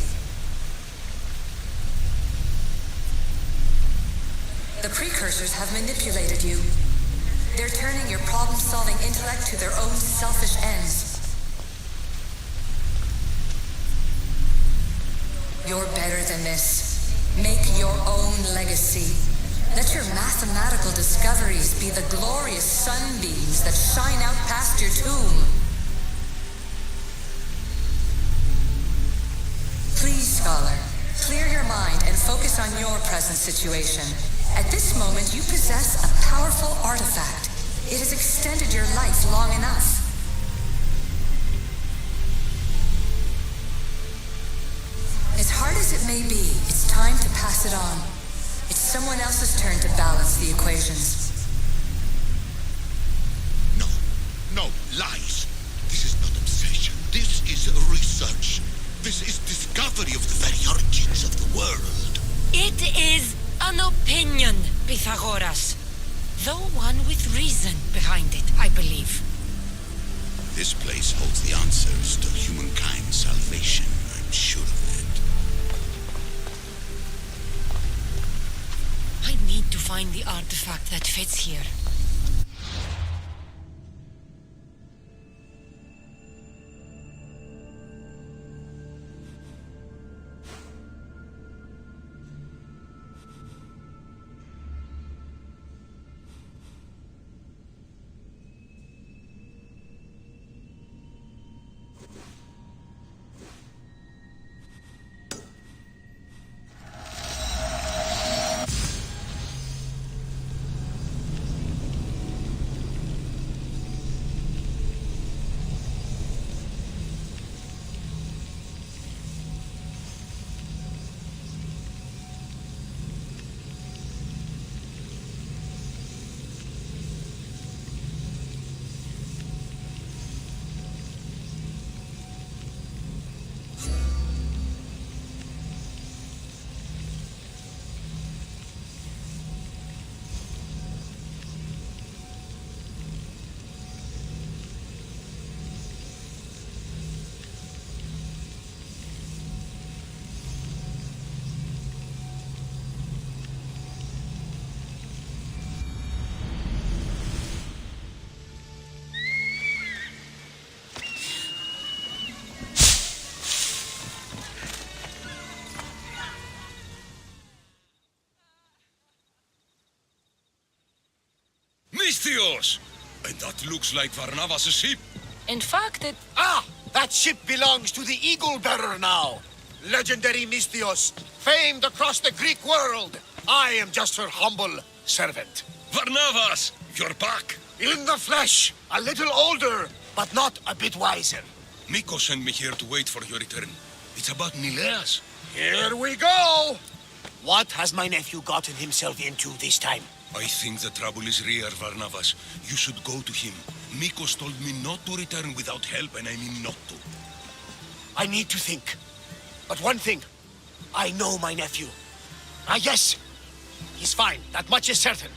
The precursors have manipulated you. They're turning your problem-solving intellect to their own selfish ends. You're better than this. Make your own legacy. Let your mathematical discoveries be the glorious sunbeams that shine out past your tomb. Please, scholar, clear your mind and focus on your present situation. At this moment, you possess a powerful artifact. It has extended your life long enough. As hard as it may be, it's time to pass it on. It's someone else's turn to balance the equations. No, lies. This is not obsession. This is research. This is discovery of the very origins of the world. It is an opinion, Pythagoras. Though one with reason behind it, I believe. This place holds the answers to humankind's salvation, I'm sure of it. I need to find the artifact that fits here. Misthios! And that looks like Varnavas' ship. In fact, it... Ah! That ship belongs to the Eagle Bearer now. Legendary Misthios, famed across the Greek world. I am just her humble servant. Varnavas! You're back! In the flesh, a little older, but not a bit wiser. Miko sent me here to wait for your return. It's about Nileas. Here we go! What has my nephew gotten himself into this time? I think the trouble is real, Varnavas. You should go to him. Mikos told me not to return without help, and I mean not to. I need to think. But one thing, I know my nephew. Ah, yes, he's fine. That much is certain.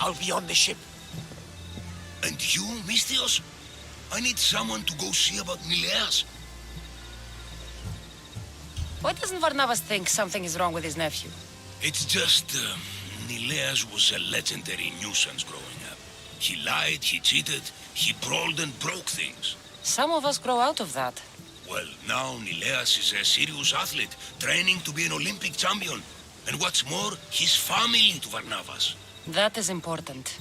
I'll be on the ship. And you, Misthios? I need someone to go see about Nileas. Why doesn't Varnavas think something is wrong with his nephew? It's just, Nileas was a legendary nuisance growing up. He lied, he cheated, he brawled and broke things. Some of us grow out of that. Well, now Nileas is a serious athlete, training to be an Olympic champion. And what's more, he's family to Varnavas. That is important.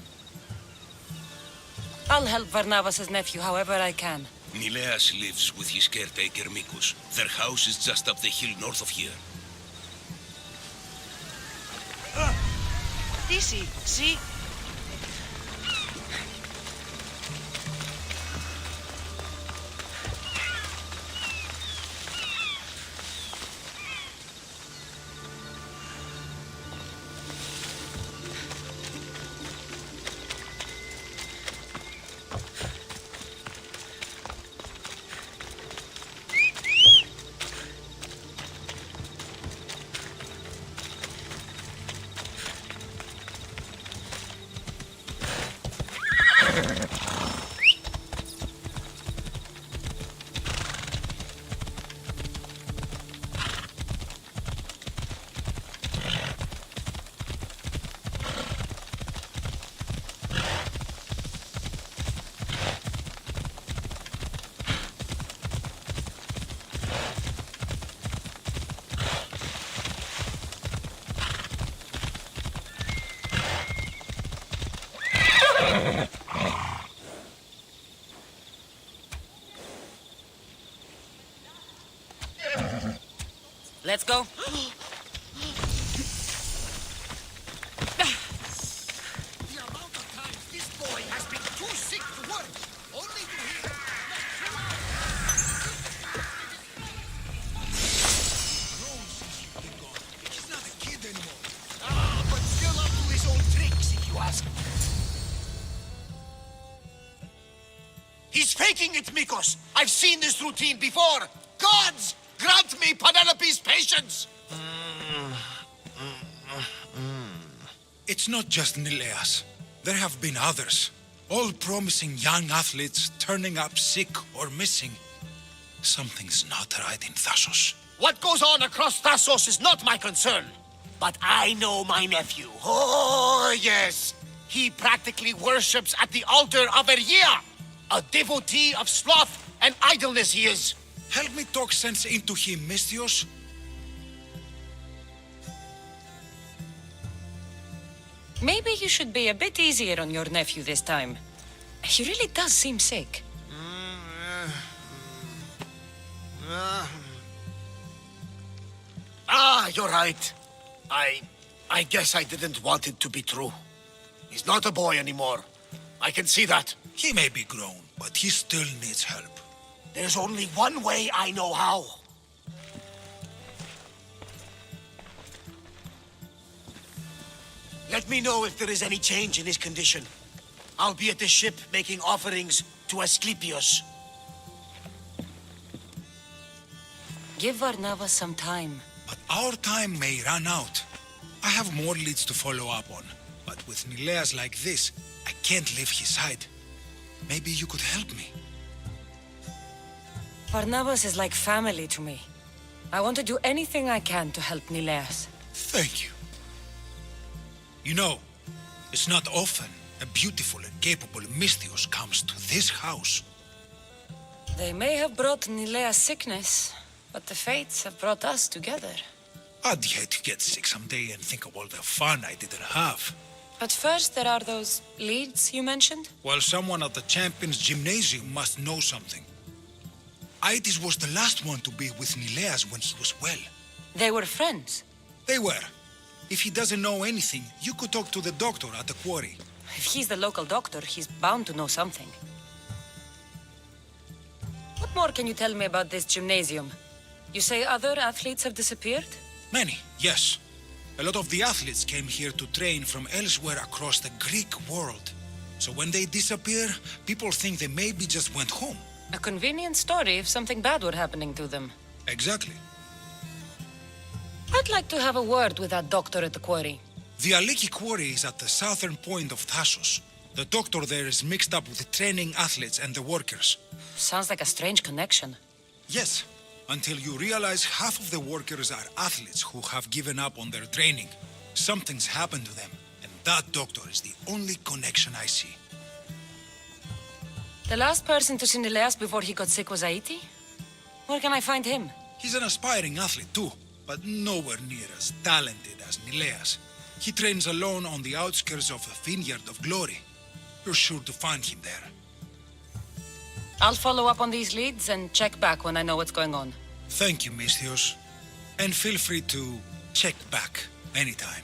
I'll help Varnavas' nephew however I can. Nileas lives with his caretaker Mikos. Their house is just up the hill north of here. Odyssey, see? Let's go. The amount of times this boy has been too sick to work, only to hear... He's not a kid anymore. Ah, but still up to his old tricks, if you ask. He's faking it, Mikos. I've seen this routine before. Gods, grant me Penelope's patience. It's not just Nileas. There have been others, all promising young athletes turning up sick or missing. Something's not right in Thassos. What goes on across Thassos is not my concern. But I know my nephew. Oh, yes. He practically worships at the altar of Ergia. A devotee of sloth and idleness he is. Help me talk sense into him, Misthios. Maybe you should be a bit easier on your nephew this time. He really does seem sick. Ah, you're right. I guess I didn't want it to be true. He's not a boy anymore. I can see that. He may be grown, but he still needs help. There's only one way I know how. Let me know if there is any change in his condition. I'll be at the ship making offerings to Asclepios. Give Varnavas some time. But our time may run out. I have more leads to follow up on. But with Nileas like this, I can't leave his side. Maybe you could help me. Varnavas is like family to me. I want to do anything I can to help Nileas. Thank you. You know, it's not often a beautiful and capable Misthios comes to this house. They may have brought Nileas sickness, but the fates have brought us together. I'd hate to get sick someday and think of all the fun I didn't have. But first, there are those leads you mentioned? Well, someone at the Champions Gymnasium must know something. Aitis was the last one to be with Nileas when he was well. They were friends. They were. If he doesn't know anything, you could talk to the doctor at the quarry. If he's the local doctor, he's bound to know something. What more can you tell me about this gymnasium? You say other athletes have disappeared? Many, yes. A lot of the athletes came here to train from elsewhere across the Greek world. So when they disappear, people think they maybe just went home. A convenient story if something bad were happening to them. Exactly. I'd like to have a word with that doctor at the quarry. The Aliki quarry is at the southern point of Thassos. The doctor there is mixed up with the training athletes and the workers. Sounds like a strange connection. Yes, until you realize half of the workers are athletes who have given up on their training. Something's happened to them, and that doctor is the only connection I see. The last person to see Nileas before he got sick was Aiti? Where can I find him? He's an aspiring athlete too, but nowhere near as talented as Nileas. He trains alone on the outskirts of the Vineyard of Glory. You're sure to find him there. I'll follow up on these leads and check back when I know what's going on. Thank you, Misthios. And feel free to check back anytime.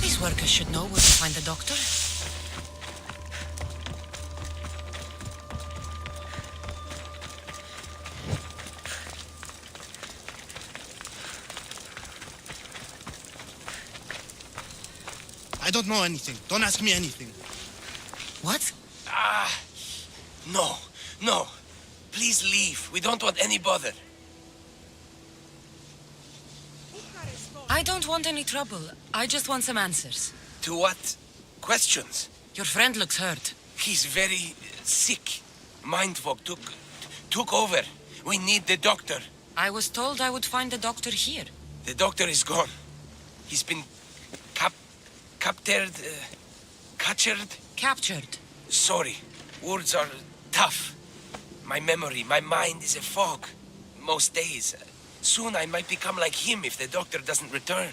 These workers should know where to find the doctor. I don't know anything. Don't ask me anything. What? No. Please leave. We don't want any bother. I don't want any trouble. I just want some answers. To what questions? Your friend looks hurt. He's very sick. Mind fog took over. We need the doctor. I was told I would find the doctor here. The doctor is gone. He's been captured. Captured. Sorry. Words are tough. My memory, my mind is a fog. Most days. Soon I might become like him if the doctor doesn't return.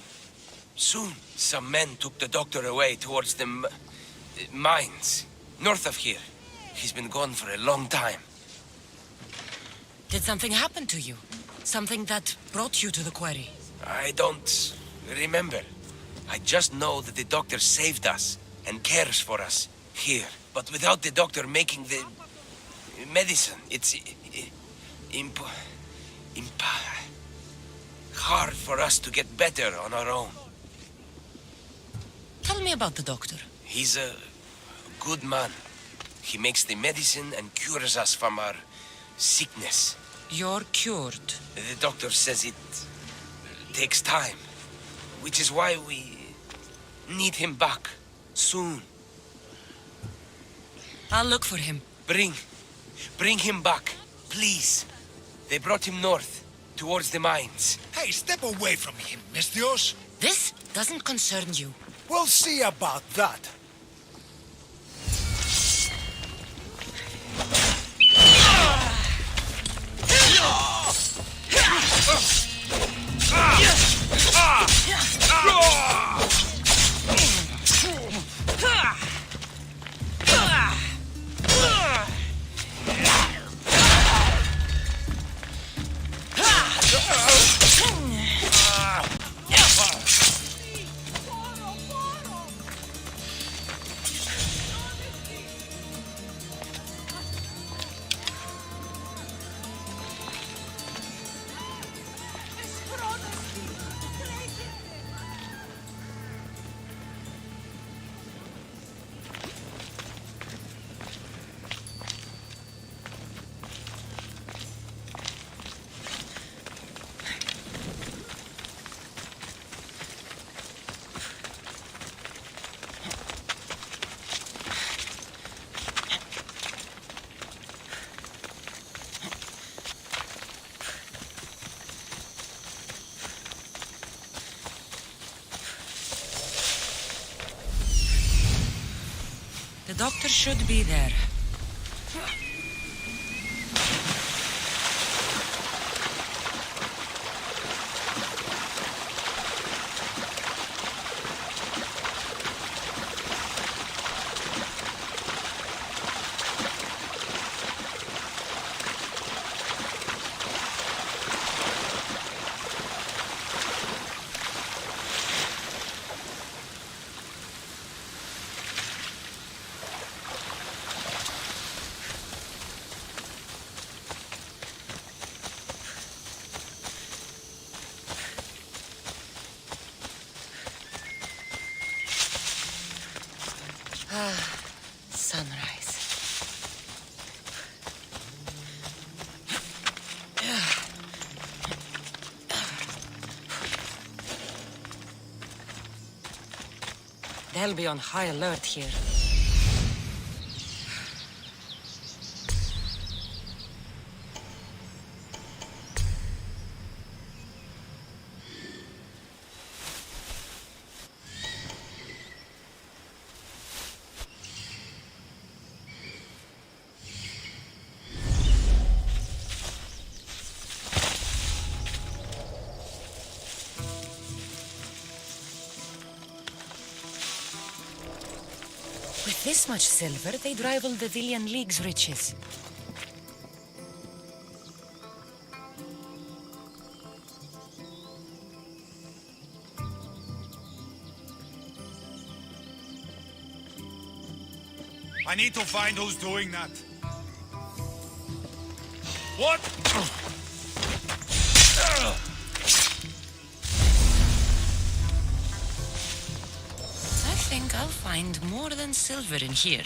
Soon. Some men took the doctor away towards the mines. North of here. He's been gone for a long time. Did something happen to you? Something that brought you to the quarry? I don't remember. I just know that the doctor saved us and cares for us here. But without the doctor making the medicine, it's hard for us to get better on our own. Tell me about the doctor. He's a good man. He makes the medicine and cures us from our sickness. You're cured. The doctor says it takes time, which is why we need him back soon. I'll look for him. Bring him back, please. They brought him north, towards the mines. Hey, step away from him, Misthios. This doesn't concern you. We'll see about that. The doctor should be there. Sunrise. They'll be on high alert here. With this much silver, they'd rival the Villian League's riches. I need to find who's doing that. What? I think I'll find more than silver in here.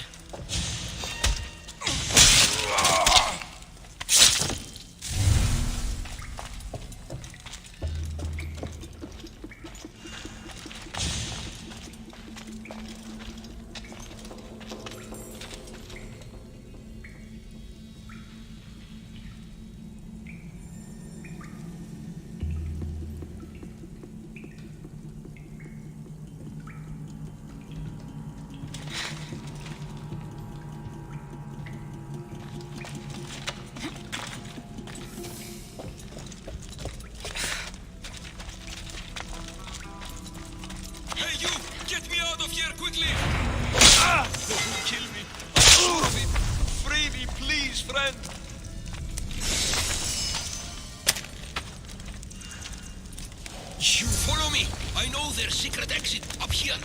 You follow me. I know their secret exit up here.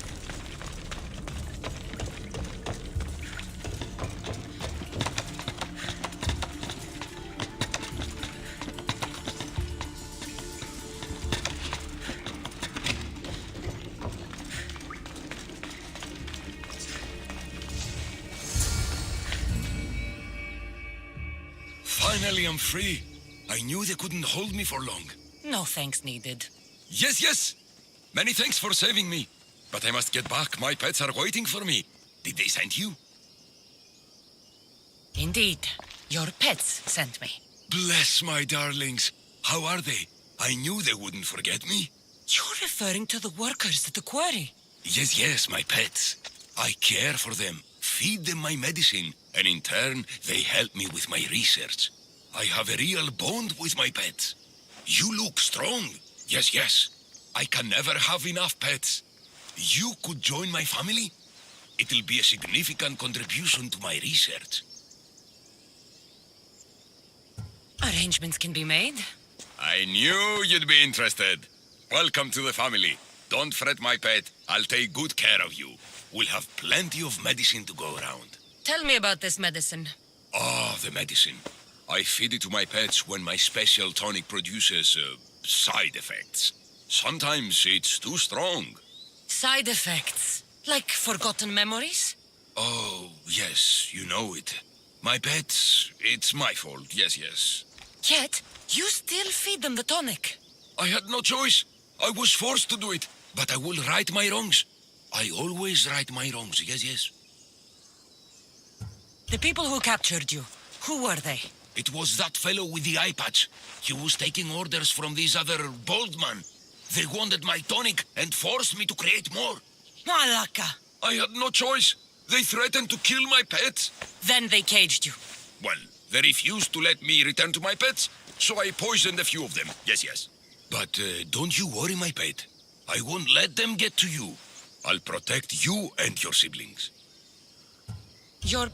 am free. I knew they couldn't hold me for long. No thanks needed. Yes, yes! Many thanks for saving me. But I must get back. My pets are waiting for me. Did they send you? Indeed. Your pets sent me. Bless my darlings. How are they? I knew they wouldn't forget me. You're referring to the workers at the quarry. Yes, yes, my pets. I care for them, feed them my medicine, and in turn, they help me with my research. I have a real bond with my pets. You look strong. Yes, yes. I can never have enough pets. You could join my family? It'll be a significant contribution to my research. Arrangements can be made. I knew you'd be interested. Welcome to the family. Don't fret, my pet. I'll take good care of you. We'll have plenty of medicine to go around. Tell me about this medicine. Ah, the medicine. I feed it to my pets when my special tonic produces side effects. Sometimes it's too strong. Side effects? Like forgotten memories? Oh, yes, you know it. My pets, it's my fault, yes, yes. Yet, you still feed them the tonic. I had no choice. I was forced to do it. But I will right my wrongs. I always right my wrongs, yes, yes. The people who captured you, who were they? It was that fellow with the eye patch. He was taking orders from this other bald man. They wanted my tonic and forced me to create more. Malaka! I had no choice. They threatened to kill my pets. Then they caged you. Well, they refused to let me return to my pets, so I poisoned a few of them. Yes, yes. But don't you worry, my pet. I won't let them get to you. I'll protect you and your siblings. Your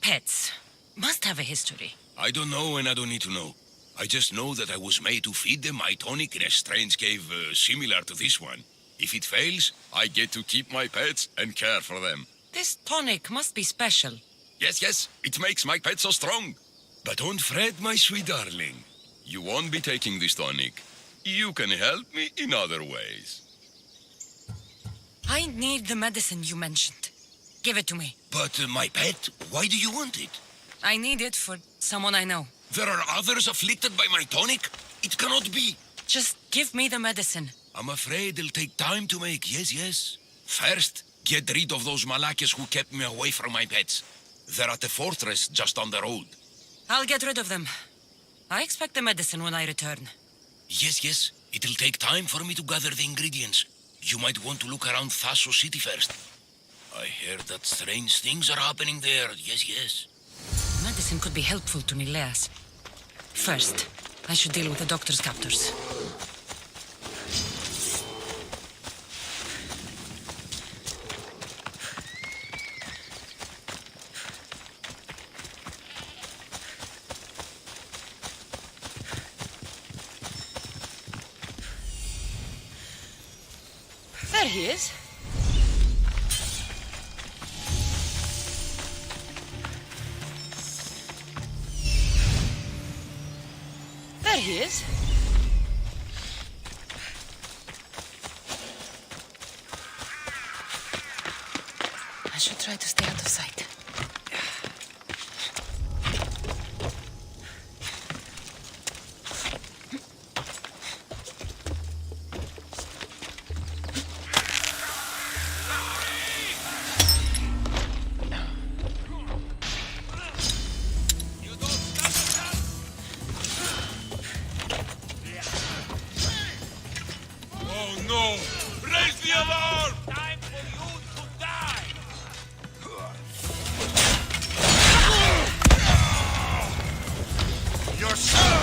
pets must have a history. I don't know and I don't need to know. I just know that I was made to feed them my tonic in a strange cave similar to this one. If it fails, I get to keep my pets and care for them. This tonic must be special. Yes, yes, it makes my pets so strong. But don't fret, my sweet darling. You won't be taking this tonic. You can help me in other ways. I need the medicine you mentioned. Give it to me. But my pet, why do you want it? I need it for someone I know. There are others afflicted by my tonic? It cannot be. Just give me the medicine. I'm afraid it'll take time to make, yes, yes. First, get rid of those Malakas who kept me away from my pets. They're at the fortress just on the road. I'll get rid of them. I expect the medicine when I return. Yes, yes. It'll take time for me to gather the ingredients. You might want to look around Thasso City first. I heard that strange things are happening there. Yes, yes. Medicine could be helpful to Nileas. First, I should deal with the doctor's captors. There he is. There he is. I should try to stay out of sight. Oh no! Raise the alarm! Time for you to die! Your son!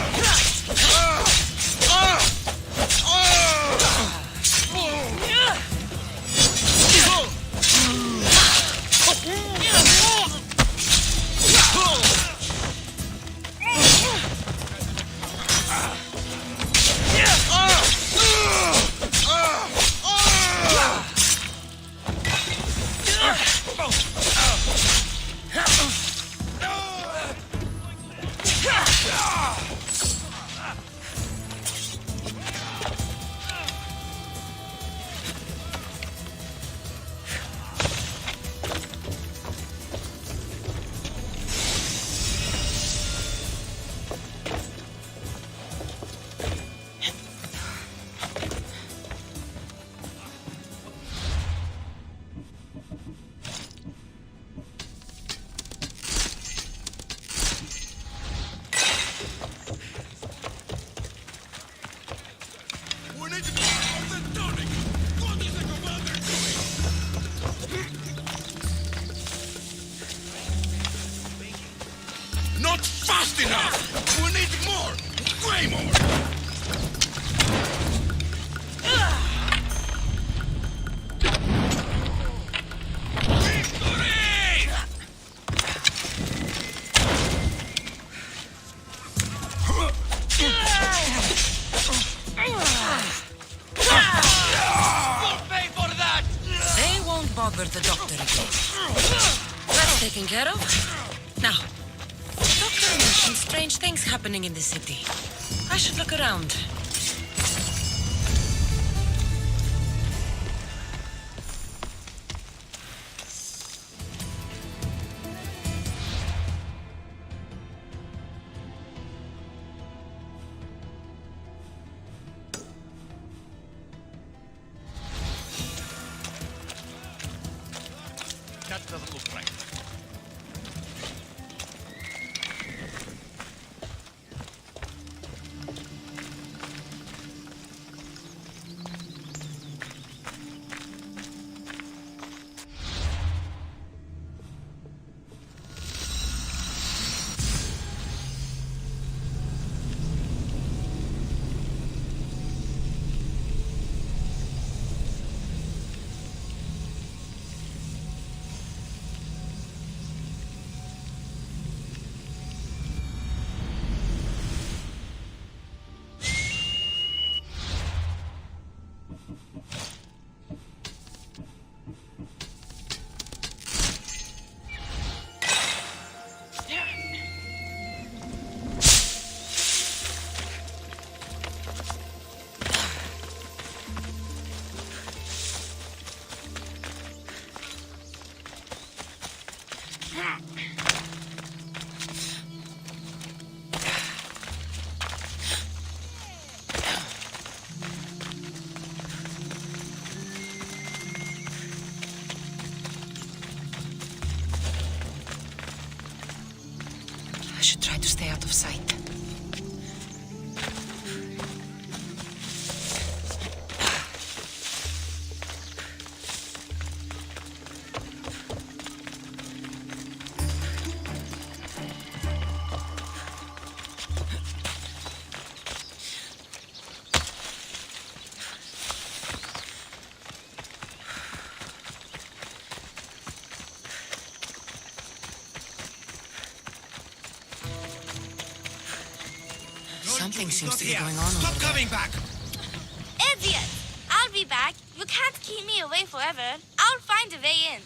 Claymore! They won't bother the doctor again. That's taken care of. Now, the doctor mentioned strange things happening in the city. I should look around. That doesn't look right. I should try to stay out of sight. Something seems to be going on. Stop coming back! Idiot! I'll be back. You can't keep me away forever. I'll find a way in.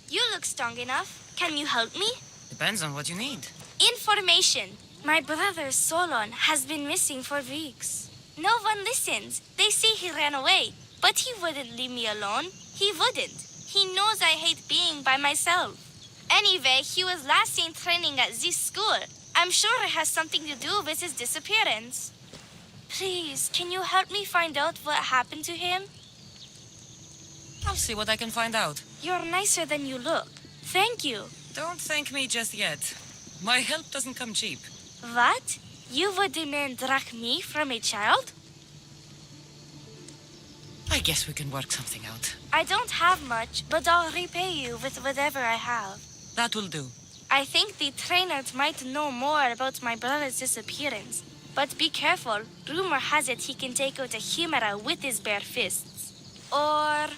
You look strong enough. Can you help me? Depends on what you need. Information. My brother Solon has been missing for weeks. No one listens. They say he ran away. But he wouldn't leave me alone. He wouldn't. He knows I hate being by myself. Anyway, he was last seen training at this school. I'm sure it has something to do with his disappearance. Please, can you help me find out what happened to him? I'll see what I can find out. You're nicer than you look. Thank you. Don't thank me just yet. My help doesn't come cheap. What? You would demand drachmi from a child? I guess we can work something out. I don't have much, but I'll repay you with whatever I have. That will do. I think the trainers might know more about my brother's disappearance. But be careful. Rumor has it he can take out a chimera with his bare fists. Or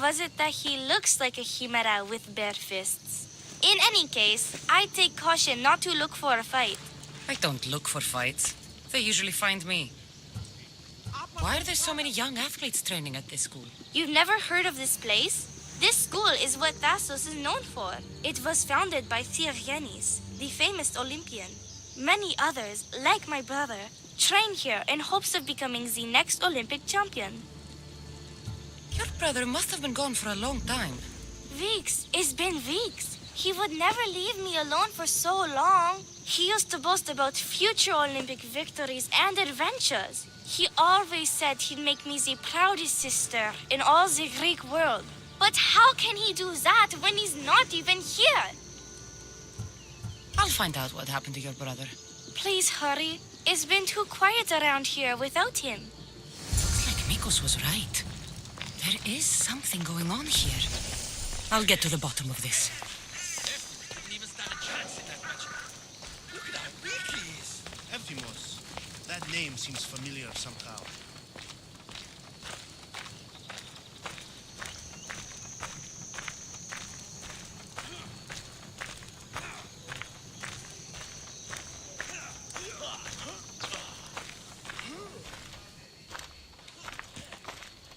was it that he looks like a chimera with bare fists? In any case, I take caution not to look for a fight. I don't look for fights. They usually find me. Why are there so many young athletes training at this school? You've never heard of this place? This school is what Thassos is known for. It was founded by Thyrianis, the famous Olympian. Many others, like my brother, train here in hopes of becoming the next Olympic champion. Your brother must have been gone for a long time. Weeks. It's been weeks. He would never leave me alone for so long. He used to boast about future Olympic victories and adventures. He always said he'd make me the proudest sister in all the Greek world. But how can he do that when he's not even here? I'll find out what happened to your brother. Please hurry. It's been too quiet around here without him. Looks like Mikos was right. There is something going on here. I'll get to the bottom of this. Look at how big he is. Ephimos. That name seems familiar somehow.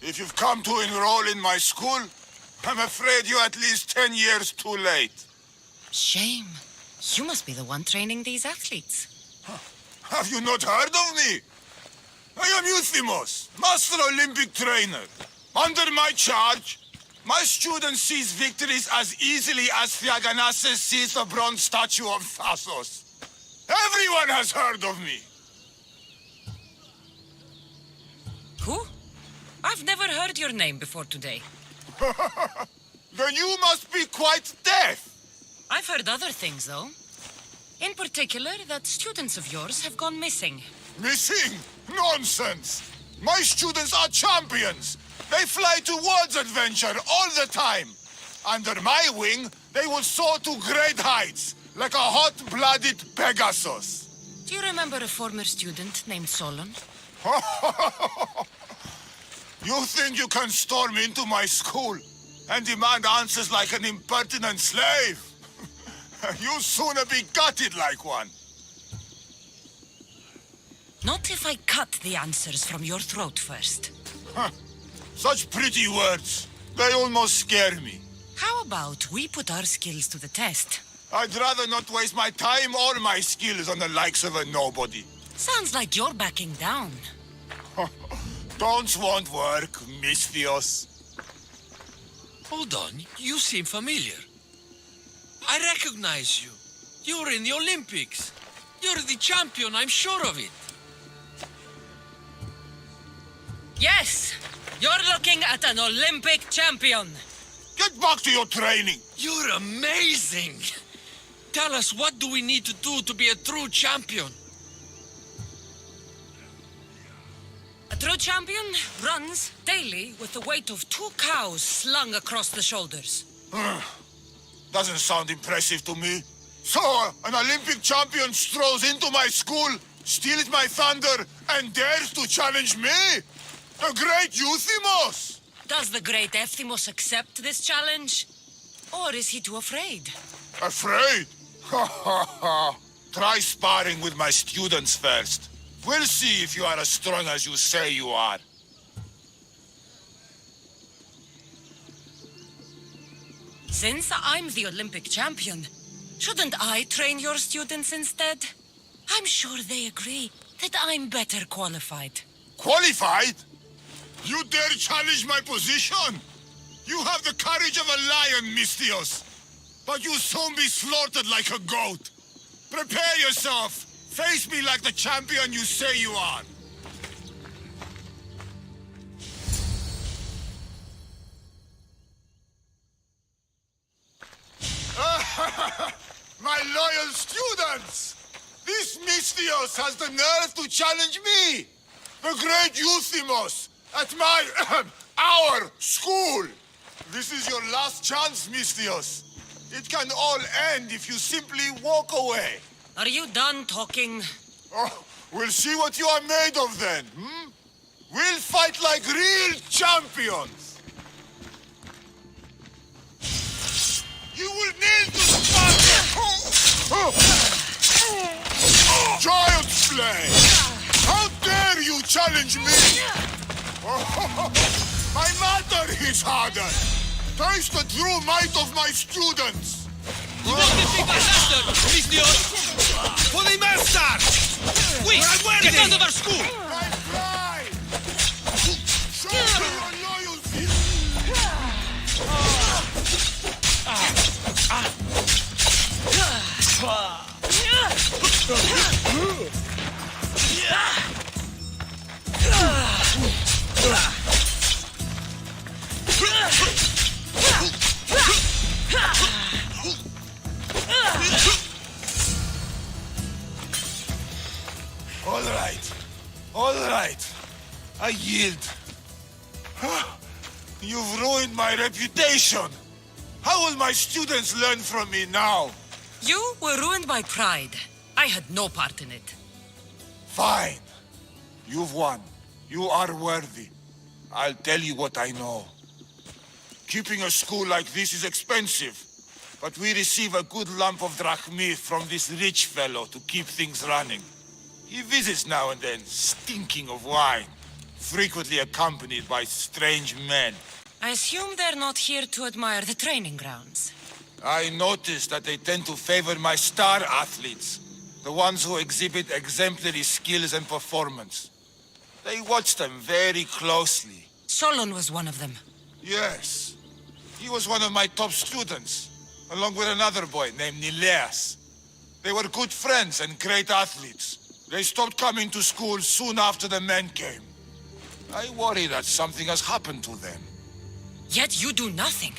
If you've come to enroll in my school, I'm afraid you're at least 10 years too late. Shame. You must be the one training these athletes. Have you not heard of me? I am Euthymos, Master Olympic Trainer. Under my charge, my student sees victories as easily as Theaganasses sees the bronze statue of Thasos. Everyone has heard of me. Who? I've never heard your name before today. Then you must be quite deaf. I've heard other things, though. In particular, that students of yours have gone missing. Missing? Nonsense! My students are champions! They fly towards adventure all the time! Under my wing, they will soar to great heights, like a hot-blooded Pegasus. Do you remember a former student named Solon? You think you can storm into my school and demand answers like an impertinent slave? You'll sooner be gutted like one. Not if I cut the answers from your throat first. Such pretty words. They almost scare me. How about we put our skills to the test? I'd rather not waste my time or my skills on the likes of a nobody. Sounds like you're backing down. Don't want work, Misthios. Hold on, you seem familiar. I recognize you. You're in the Olympics. You're the champion, I'm sure of it. Yes! You're looking at an Olympic champion! Get back to your training! You're amazing! Tell us, what do we need to do to be a true champion? A true champion runs daily with the weight of 2 cows slung across the shoulders. Doesn't sound impressive to me. So, an Olympic champion strolls into my school, steals my thunder, and dares to challenge me? The great Euthymos! Does the great Euthymos accept this challenge? Or is he too afraid? Afraid? Ha ha ha! Try sparring with my students first. We'll see if you are as strong as you say you are. Since I'm the Olympic champion, shouldn't I train your students instead? I'm sure they agree that I'm better qualified. Qualified? You dare challenge my position? You have the courage of a lion, Misthios. But you'll soon be slaughtered like a goat. Prepare yourself. Face me like the champion you say you are. My loyal students! This Misthios has the nerve to challenge me! The great Euthymos! At my... our school! This is your last chance, Misthios. It can all end if you simply walk away. Are you done talking? Oh, we'll see what you are made of then, hmm? We'll fight like real champions! You will kneel to Sparta! Child's play! How dare you challenge me! My matter is harder! Taste the true might of my students! You won't defeat my master, Misthios! For the master! We get out of our school! My pride! Show me your loyalty! All right. I yield. You've ruined my reputation. How will my students learn from me now? You were ruined by pride. I had no part in it. Fine. You've won. You are worthy. I'll tell you what I know. Keeping a school like this is expensive, but we receive a good lump of drachmi from this rich fellow to keep things running. He visits now and then, stinking of wine, frequently accompanied by strange men. I assume they're not here to admire the training grounds. I noticed that they tend to favor my star athletes, the ones who exhibit exemplary skills and performance. They watch them very closely. Solon was one of them. Yes. He was one of my top students, along with another boy named Nileas. They were good friends and great athletes. They stopped coming to school soon after the men came. I worry that something has happened to them. Yet you do nothing,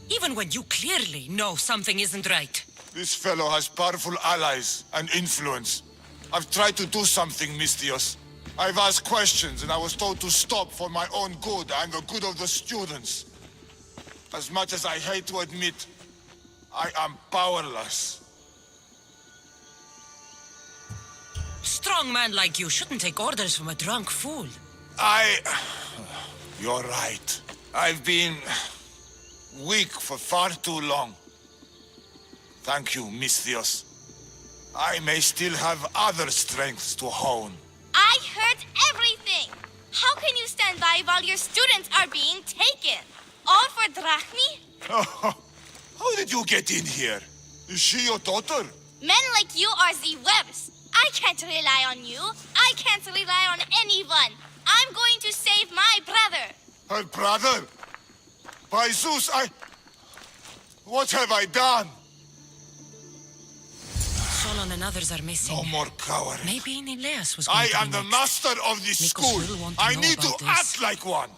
even when you clearly know something isn't right. This fellow has powerful allies and influence. I've tried to do something, Misthios. I've asked questions and I was told to stop for my own good and the good of the students. As much as I hate to admit, I am powerless. Strong man like you shouldn't take orders from a drunk fool. You're right. I've been weak for far too long. Thank you, Misthios. I may still have other strengths to hone. I heard everything! How can you stand by while your students are being taken? All for drachmi? How did you get in here? Is she your daughter? Men like you are the webs. I can't rely on you. I can't rely on anyone. I'm going to save my brother. Her brother? By Zeus, what have I done? Solon and others are missing. No more cowards. Maybe Nileas was going I to am be the next. master of this Nikos school. will want to I know need to about this. act like one.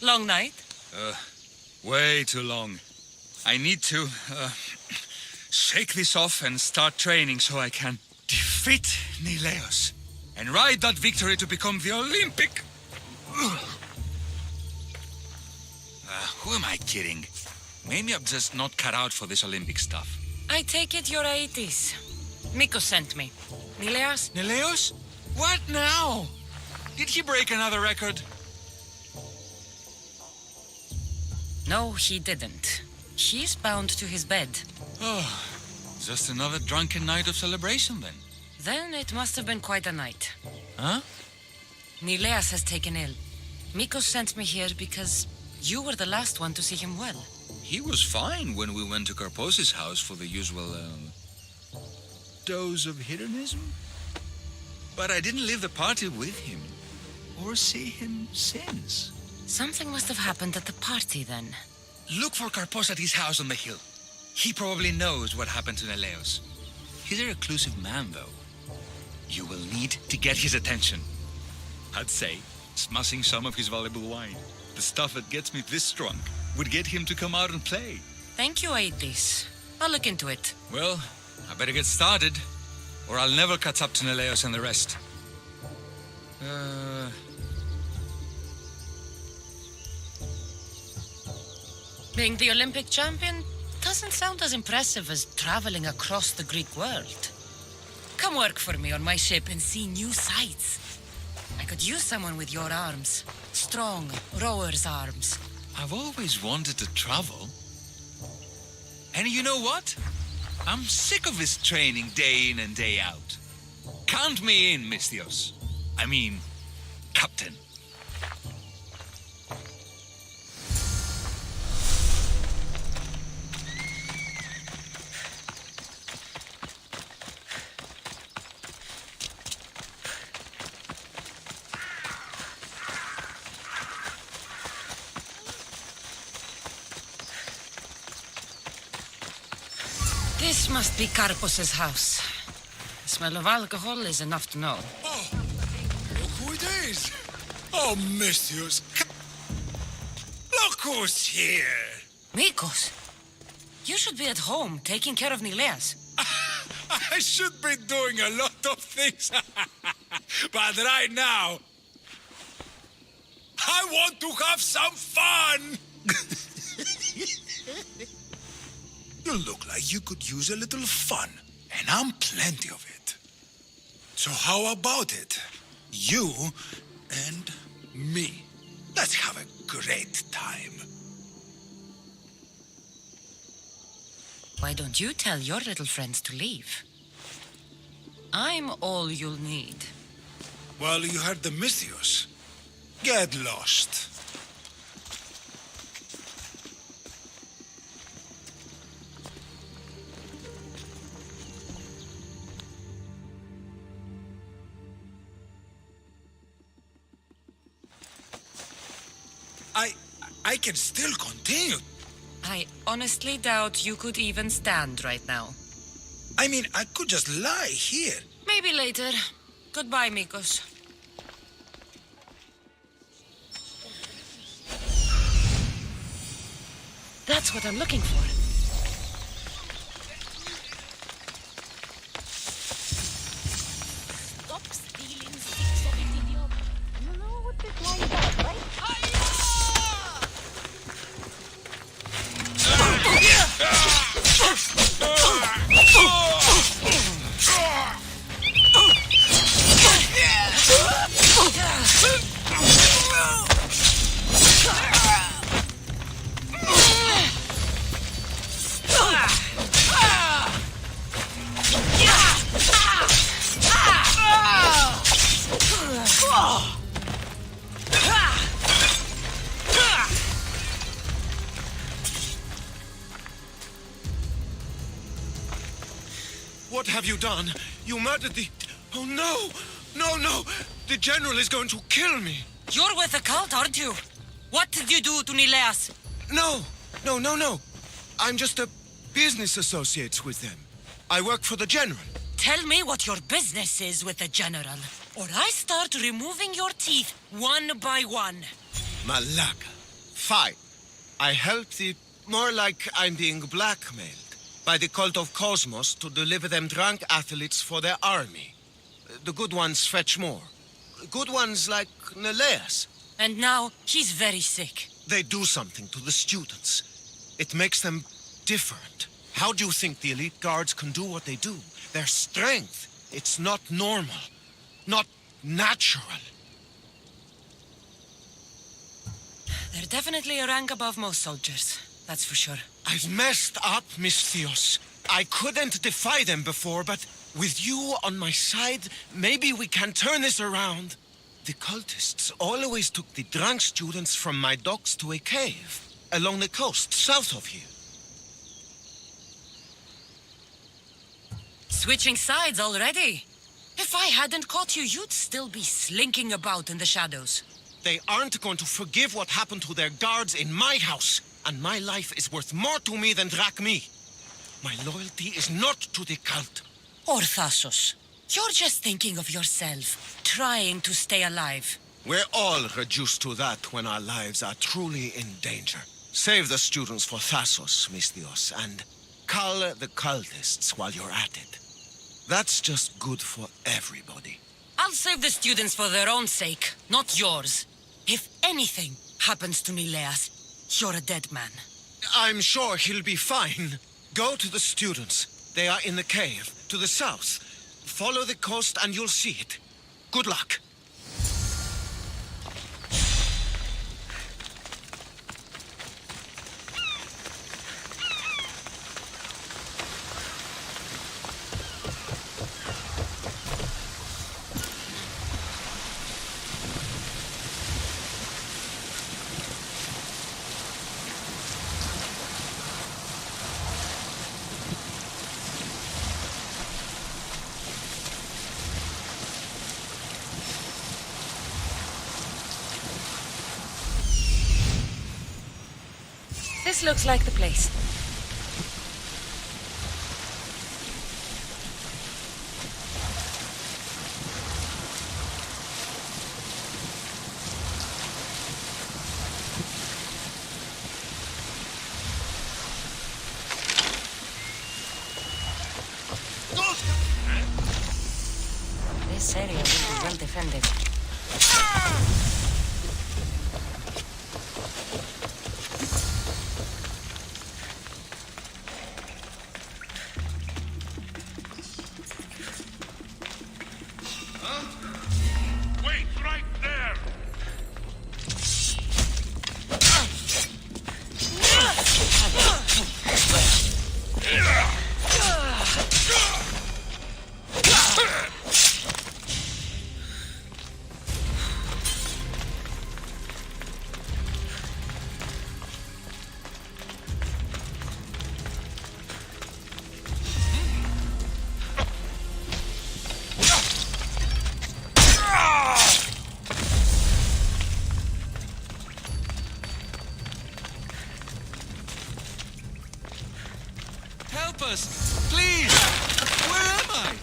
Long night? Way too long. I need to, shake this off and start training so I can defeat Nileos and ride that victory to become the Olympic. Who am I kidding? Maybe I'm just not cut out for this Olympic stuff. I take it you're Aetis. Miko sent me. Nileas? Nileos? What now? Did he break another record? No, he didn't. He's bound to his bed. Oh, just another drunken night of celebration then. Then it must have been quite a night. Huh? Nileas has taken ill. Miko sent me here because you were the last one to see him well. He was fine when we went to Karpos's house for the usual, dose of hedonism. But I didn't leave the party with him, or see him since. Something must have happened at the party then. Look for Karpos at his house on the hill. He probably knows what happened to Neleos. He's a reclusive man, though. You will need to get his attention. I'd say, smashing some of his valuable wine, the stuff that gets me this drunk, would get him to come out and play. Thank you, Aetis. I'll look into it. Well, I better get started, or I'll never catch up to Neleos and the rest. Being the Olympic champion doesn't sound as impressive as traveling across the Greek world. Come work for me on my ship and see new sights. I could use someone with your arms. strong rower's arms. I've always wanted to travel. And you know what? I'm sick of this training day in and day out. Count me in, Misthios. I mean, Captain. This must be Karpos's house. The smell of alcohol is enough to know. Oh, look who it is. Oh, Misthios. Look who's here. Nikos, you should be at home taking care of Nileas. I should be doing a lot of things. But right now, I want to have some fun. You look like you could use a little fun, and I'm plenty of it. So how about it? You and me. Let's have a great time. Why don't you tell your little friends to leave? I'm all you'll need. Well, you heard the Misthios. Get lost. I can still continue. I honestly doubt you could even stand right now. I mean, I could just lie here. Maybe later. Goodbye, Mikos. That's what I'm looking for. Stop stealing sticks of it, idiot. You know what this line does, right? What have you done? You murdered the... Oh, no! No, no! The general is going to kill me! You're with the cult, aren't you? What did you do to Nileas? No! No, no, no! I'm just a business associate with them. I work for the general. Tell me what your business is with the general, or I start removing your teeth one by one. Malaka. Fine. I help the... More like I'm being blackmailed by the cult of Cosmos to deliver them drunk athletes for their army. The good ones fetch more. Good ones like Neleas. And now he's very sick. They do something to the students. It makes them different. How do you think the elite guards can do what they do? Their strength. It's not normal. Not natural. They're definitely a rank above most soldiers. That's for sure. I've messed up, Misthios. I couldn't defy them before, but with you on my side, maybe we can turn this around. The cultists always took the drunk students from my docks to a cave along the coast south of here. Switching sides already? If I hadn't caught you, you'd still be slinking about in the shadows. They aren't going to forgive what happened to their guards in my house, and my life is worth more to me than Drachmi. My loyalty is not to the cult. Or Thassos. You're just thinking of yourself, trying to stay alive. We're all reduced to that when our lives are truly in danger. Save the students for Thassos, Misthios, and cull the cultists while you're at it. That's just good for everybody. I'll save the students for their own sake, not yours. If anything happens to Nileas, you're a dead man. I'm sure he'll be fine. Go to the students. They are in the cave, to the south. Follow the coast and you'll see it. Good luck. This looks like the place. This area will be well defended. Wait right there! Help us! Please! Where am I?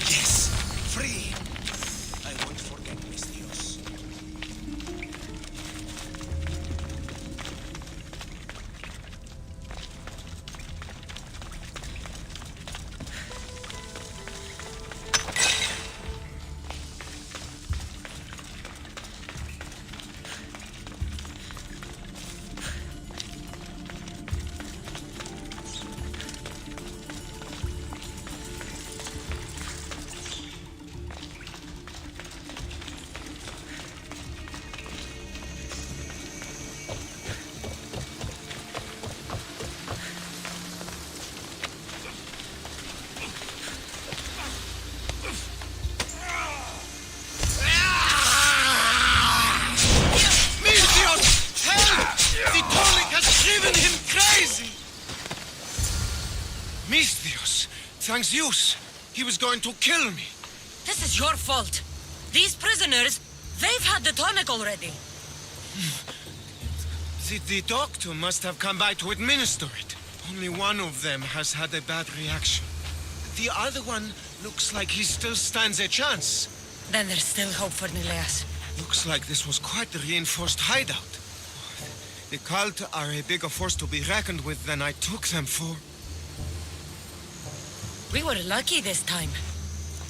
Yes, free. I won't forget, mis Dios. Misthios! Thanks Zeus! He was going to kill me! This is your fault. These prisoners, they've had the tonic already. The doctor must have come by to administer it. Only one of them has had a bad reaction. The other one looks like he still stands a chance. Then there's still hope for Nileas. Looks like this was quite a reinforced hideout. The cult are a bigger force to be reckoned with than I took them for. We were lucky this time.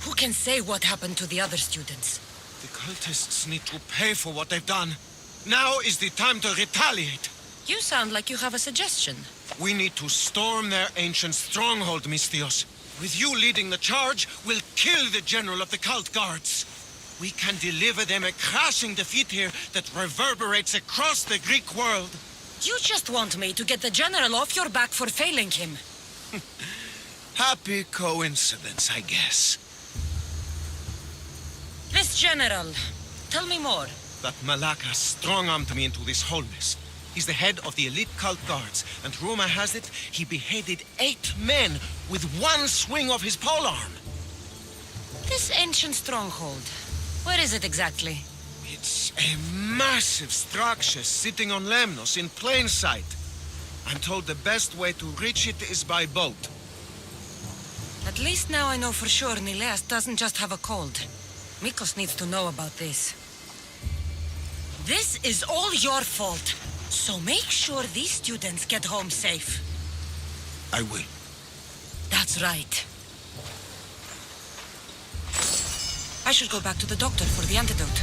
Who can say what happened to the other students? The cultists need to pay for what they've done. Now is the time to retaliate. You sound like you have a suggestion. We need to storm their ancient stronghold, Misthios. With you leading the charge, we'll kill the general of the cult guards. We can deliver them a crashing defeat here that reverberates across the Greek world. You just want me to get the general off your back for failing him. Happy coincidence, I guess. This general, tell me more. That Malaka strong-armed me into this whole mess. He's the head of the elite cult guards, and rumor has it he beheaded 8 men with one swing of his polearm. This ancient stronghold, where is it exactly? It's a massive structure sitting on Lemnos in plain sight. I'm told the best way to reach it is by boat. At least now I know for sure Nileas doesn't just have a cold. Mikos needs to know about this. This is all your fault. So make sure these students get home safe. I will. That's right. I should go back to the doctor for the antidote.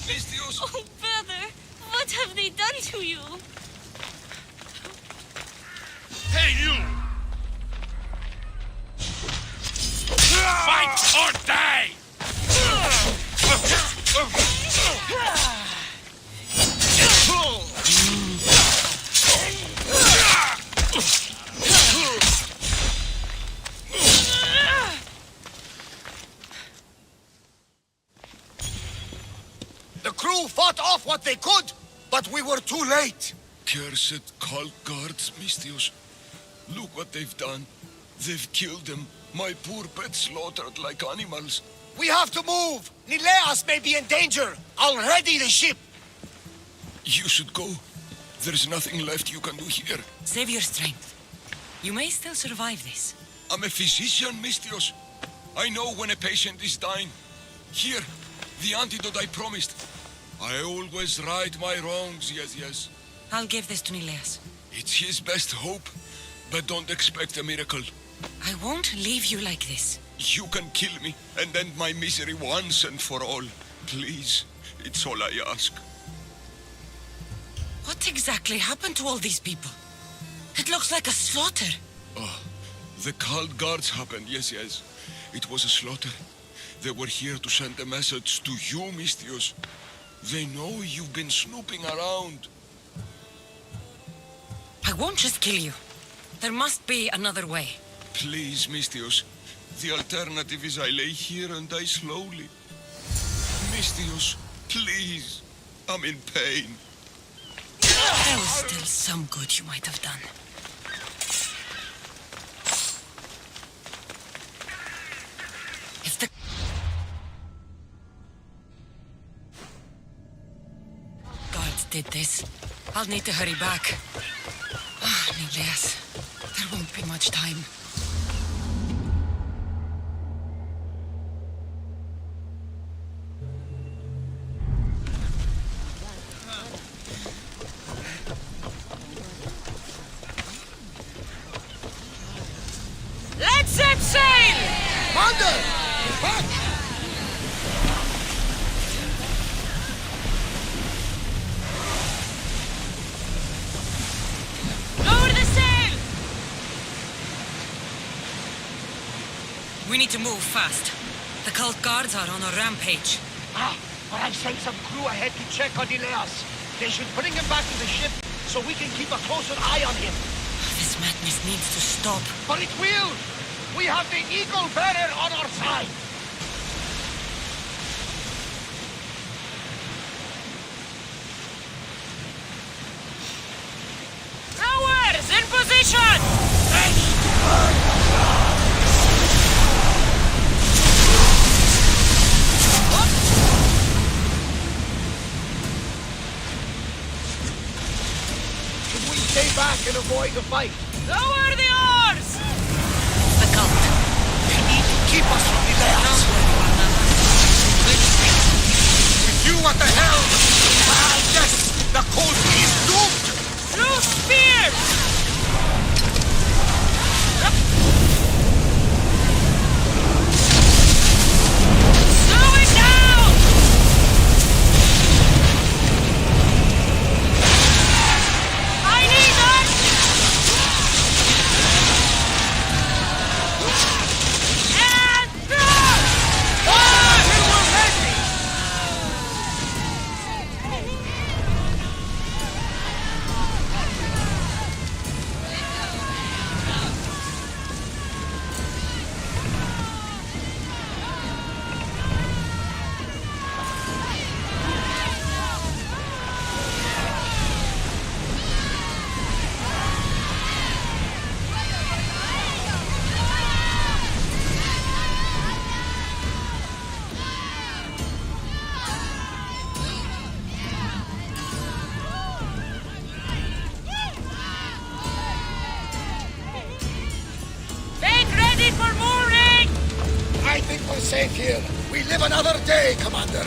Misthios! Oh, brother, what have they done to you? Hey, you! Fight or die! The crew fought off what they could, but we were too late. Cursed cult guards, Misthios. Look what they've done. They've killed them. My poor pets slaughtered like animals. We have to move. Nileas may be in danger. I'll ready the ship. You should go. There's nothing left you can do here. Save your strength. You may still survive this. I'm a physician, Misthios. I know when a patient is dying. Here, the antidote I promised. I always right my wrongs, yes. I'll give this to Nileas. It's his best hope, but don't expect a miracle. I won't leave you like this. You can kill me and end my misery once and for all. Please, it's all I ask. What exactly happened to all these people? It looks like a slaughter. Oh, the cult guards happened, yes. It was a slaughter. They were here to send a message to you, Misthios. They know you've been snooping around. I won't just kill you. There must be another way. Please, Misthios. The alternative is I lay here and die slowly. Misthios, please. I'm in pain. There was still some good you might have done. If the guards did this, I'll need to hurry back. Nileas, there won't be much time. Let's set sail! Commander! Back! Lower the sail! We need to move fast. The cult guards are on a rampage. But I've sent some crew ahead to check on Nileas. They should bring him back to the ship so we can keep a closer eye on him. This madness needs to stop. But it will! We have the Eagle Bearer on our side! Rowers, in position! Should we stay back and avoid the fight? Lower the oars! The cult. They need to keep us from Nileas! With you at the helm! Yes! The coast is doomed! Through spears! Slow it down! I need us! And throw! We're ready! Make ready for mooring! I think we're safe here. We live another day, Commander.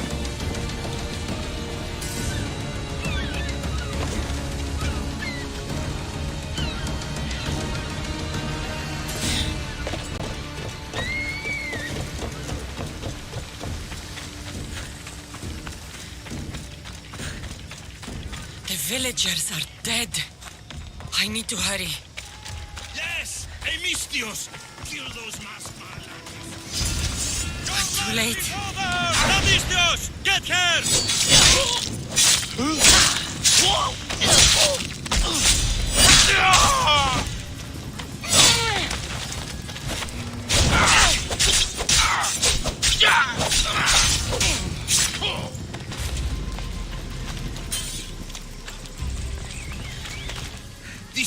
villagers are dead. I need to hurry. Yes! Emistios! Kill those masked Too late. Emistios! Get here!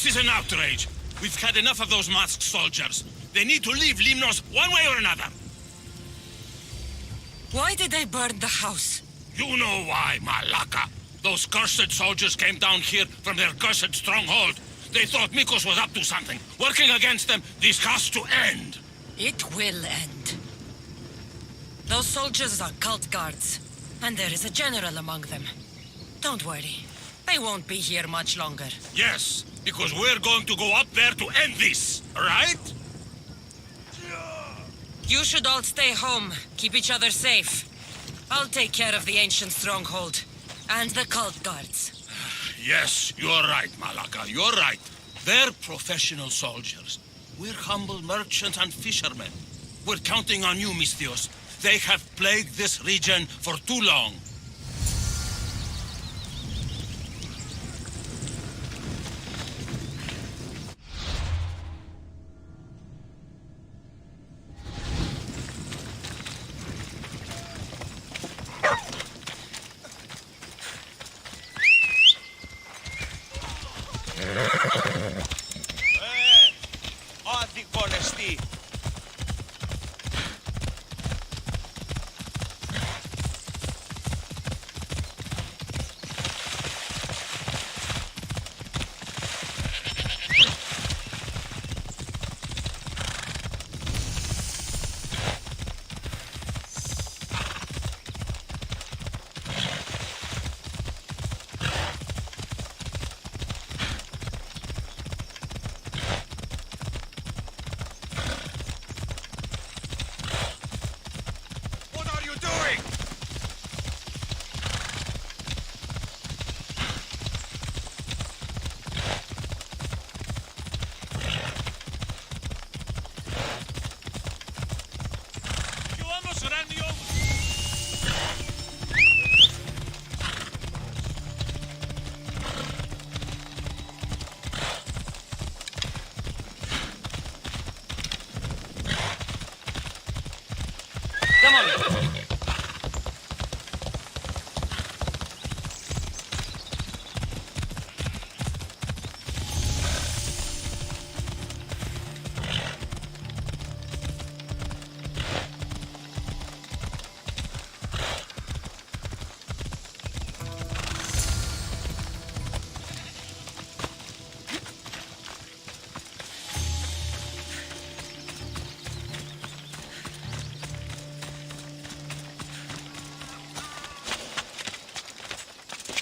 This is an outrage. We've had enough of those masked soldiers. They need to leave Limnos one way or another. Why did they burn the house? You know why, Malaka. Those cursed soldiers came down here from their cursed stronghold. They thought Mikos was up to something. Working against them, this has to end. It will end. Those soldiers are cult guards, and there is a general among them. Don't worry. They won't be here much longer. Yes, because we're going to go up there to end this, right? You should all stay home. Keep each other safe. I'll take care of the ancient stronghold. And the cult guards. Yes, you're right, Malaka. You're right. They're professional soldiers. We're humble merchants and fishermen. We're counting on you, Mistios. They have plagued this region for too long. Αντικονεστή.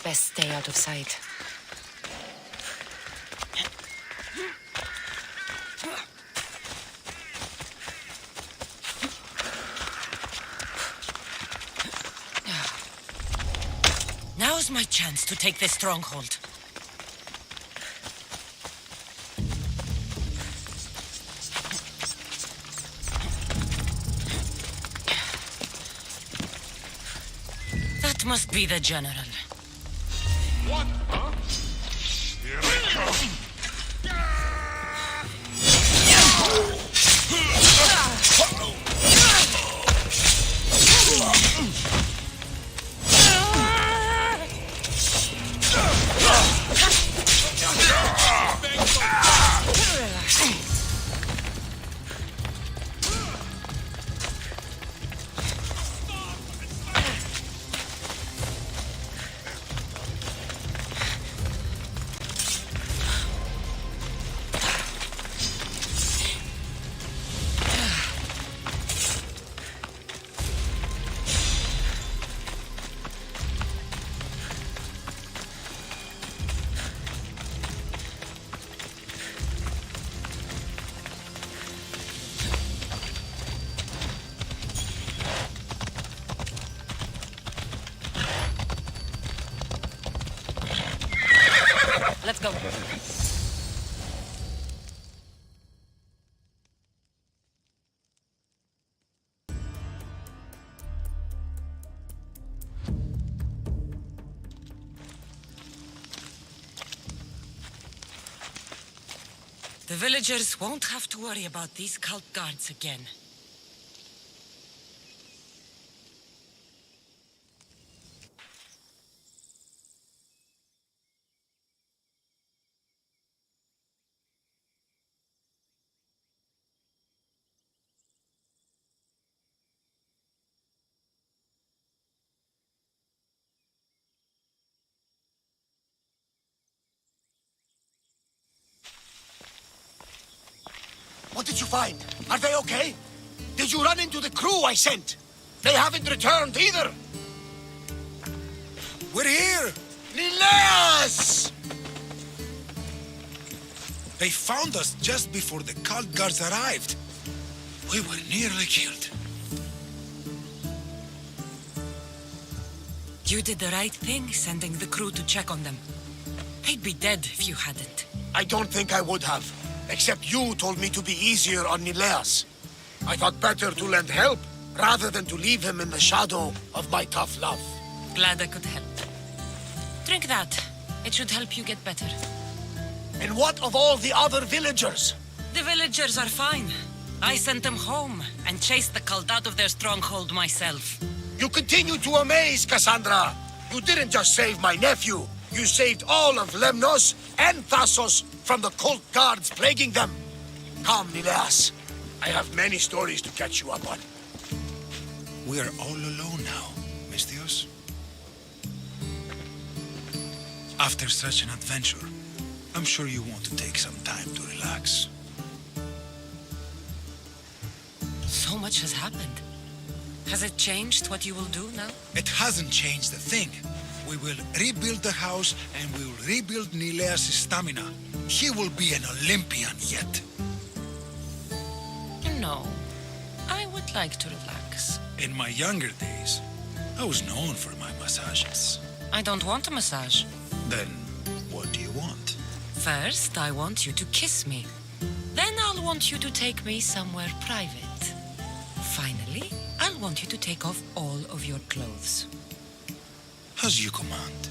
Best stay out of sight. Now's my chance to take this stronghold. That must be the general. What? Huh? Here we go. let's go. The villagers won't have to worry about these cult guards again. What did you find? Are they okay? Did you run into the crew I sent? They haven't returned either. We're here! Nileas! They found us just before the cult guards arrived. We were nearly killed. You did the right thing, sending the crew to check on them. They'd be dead if you hadn't. I don't think I would have. Except you told me to be easier on Nileas. I thought better to lend help, rather than to leave him in the shadow of my tough love. Glad I could help. Drink that. It should help you get better. And what of all the other villagers? The villagers are fine. I sent them home and chased the cult out of their stronghold myself. You continue to amaze, Cassandra. You didn't just save my nephew. You saved all of Lemnos and Thassos from the cult guards plaguing them. Come, Nileas. I have many stories to catch you up on. We are all alone now, Misthios. After such an adventure, I'm sure you want to take some time to relax. So much has happened. Has it changed what you will do now? It hasn't changed a thing. We will rebuild the house and we will rebuild Nileas' stamina. He will be an Olympian yet. No. I would like to relax. In my younger days, I was known for my massages. I don't want a massage. Then, what do you want? First, I want you to kiss me. Then I'll want you to take me somewhere private. Finally, I'll want you to take off all of your clothes. As you command.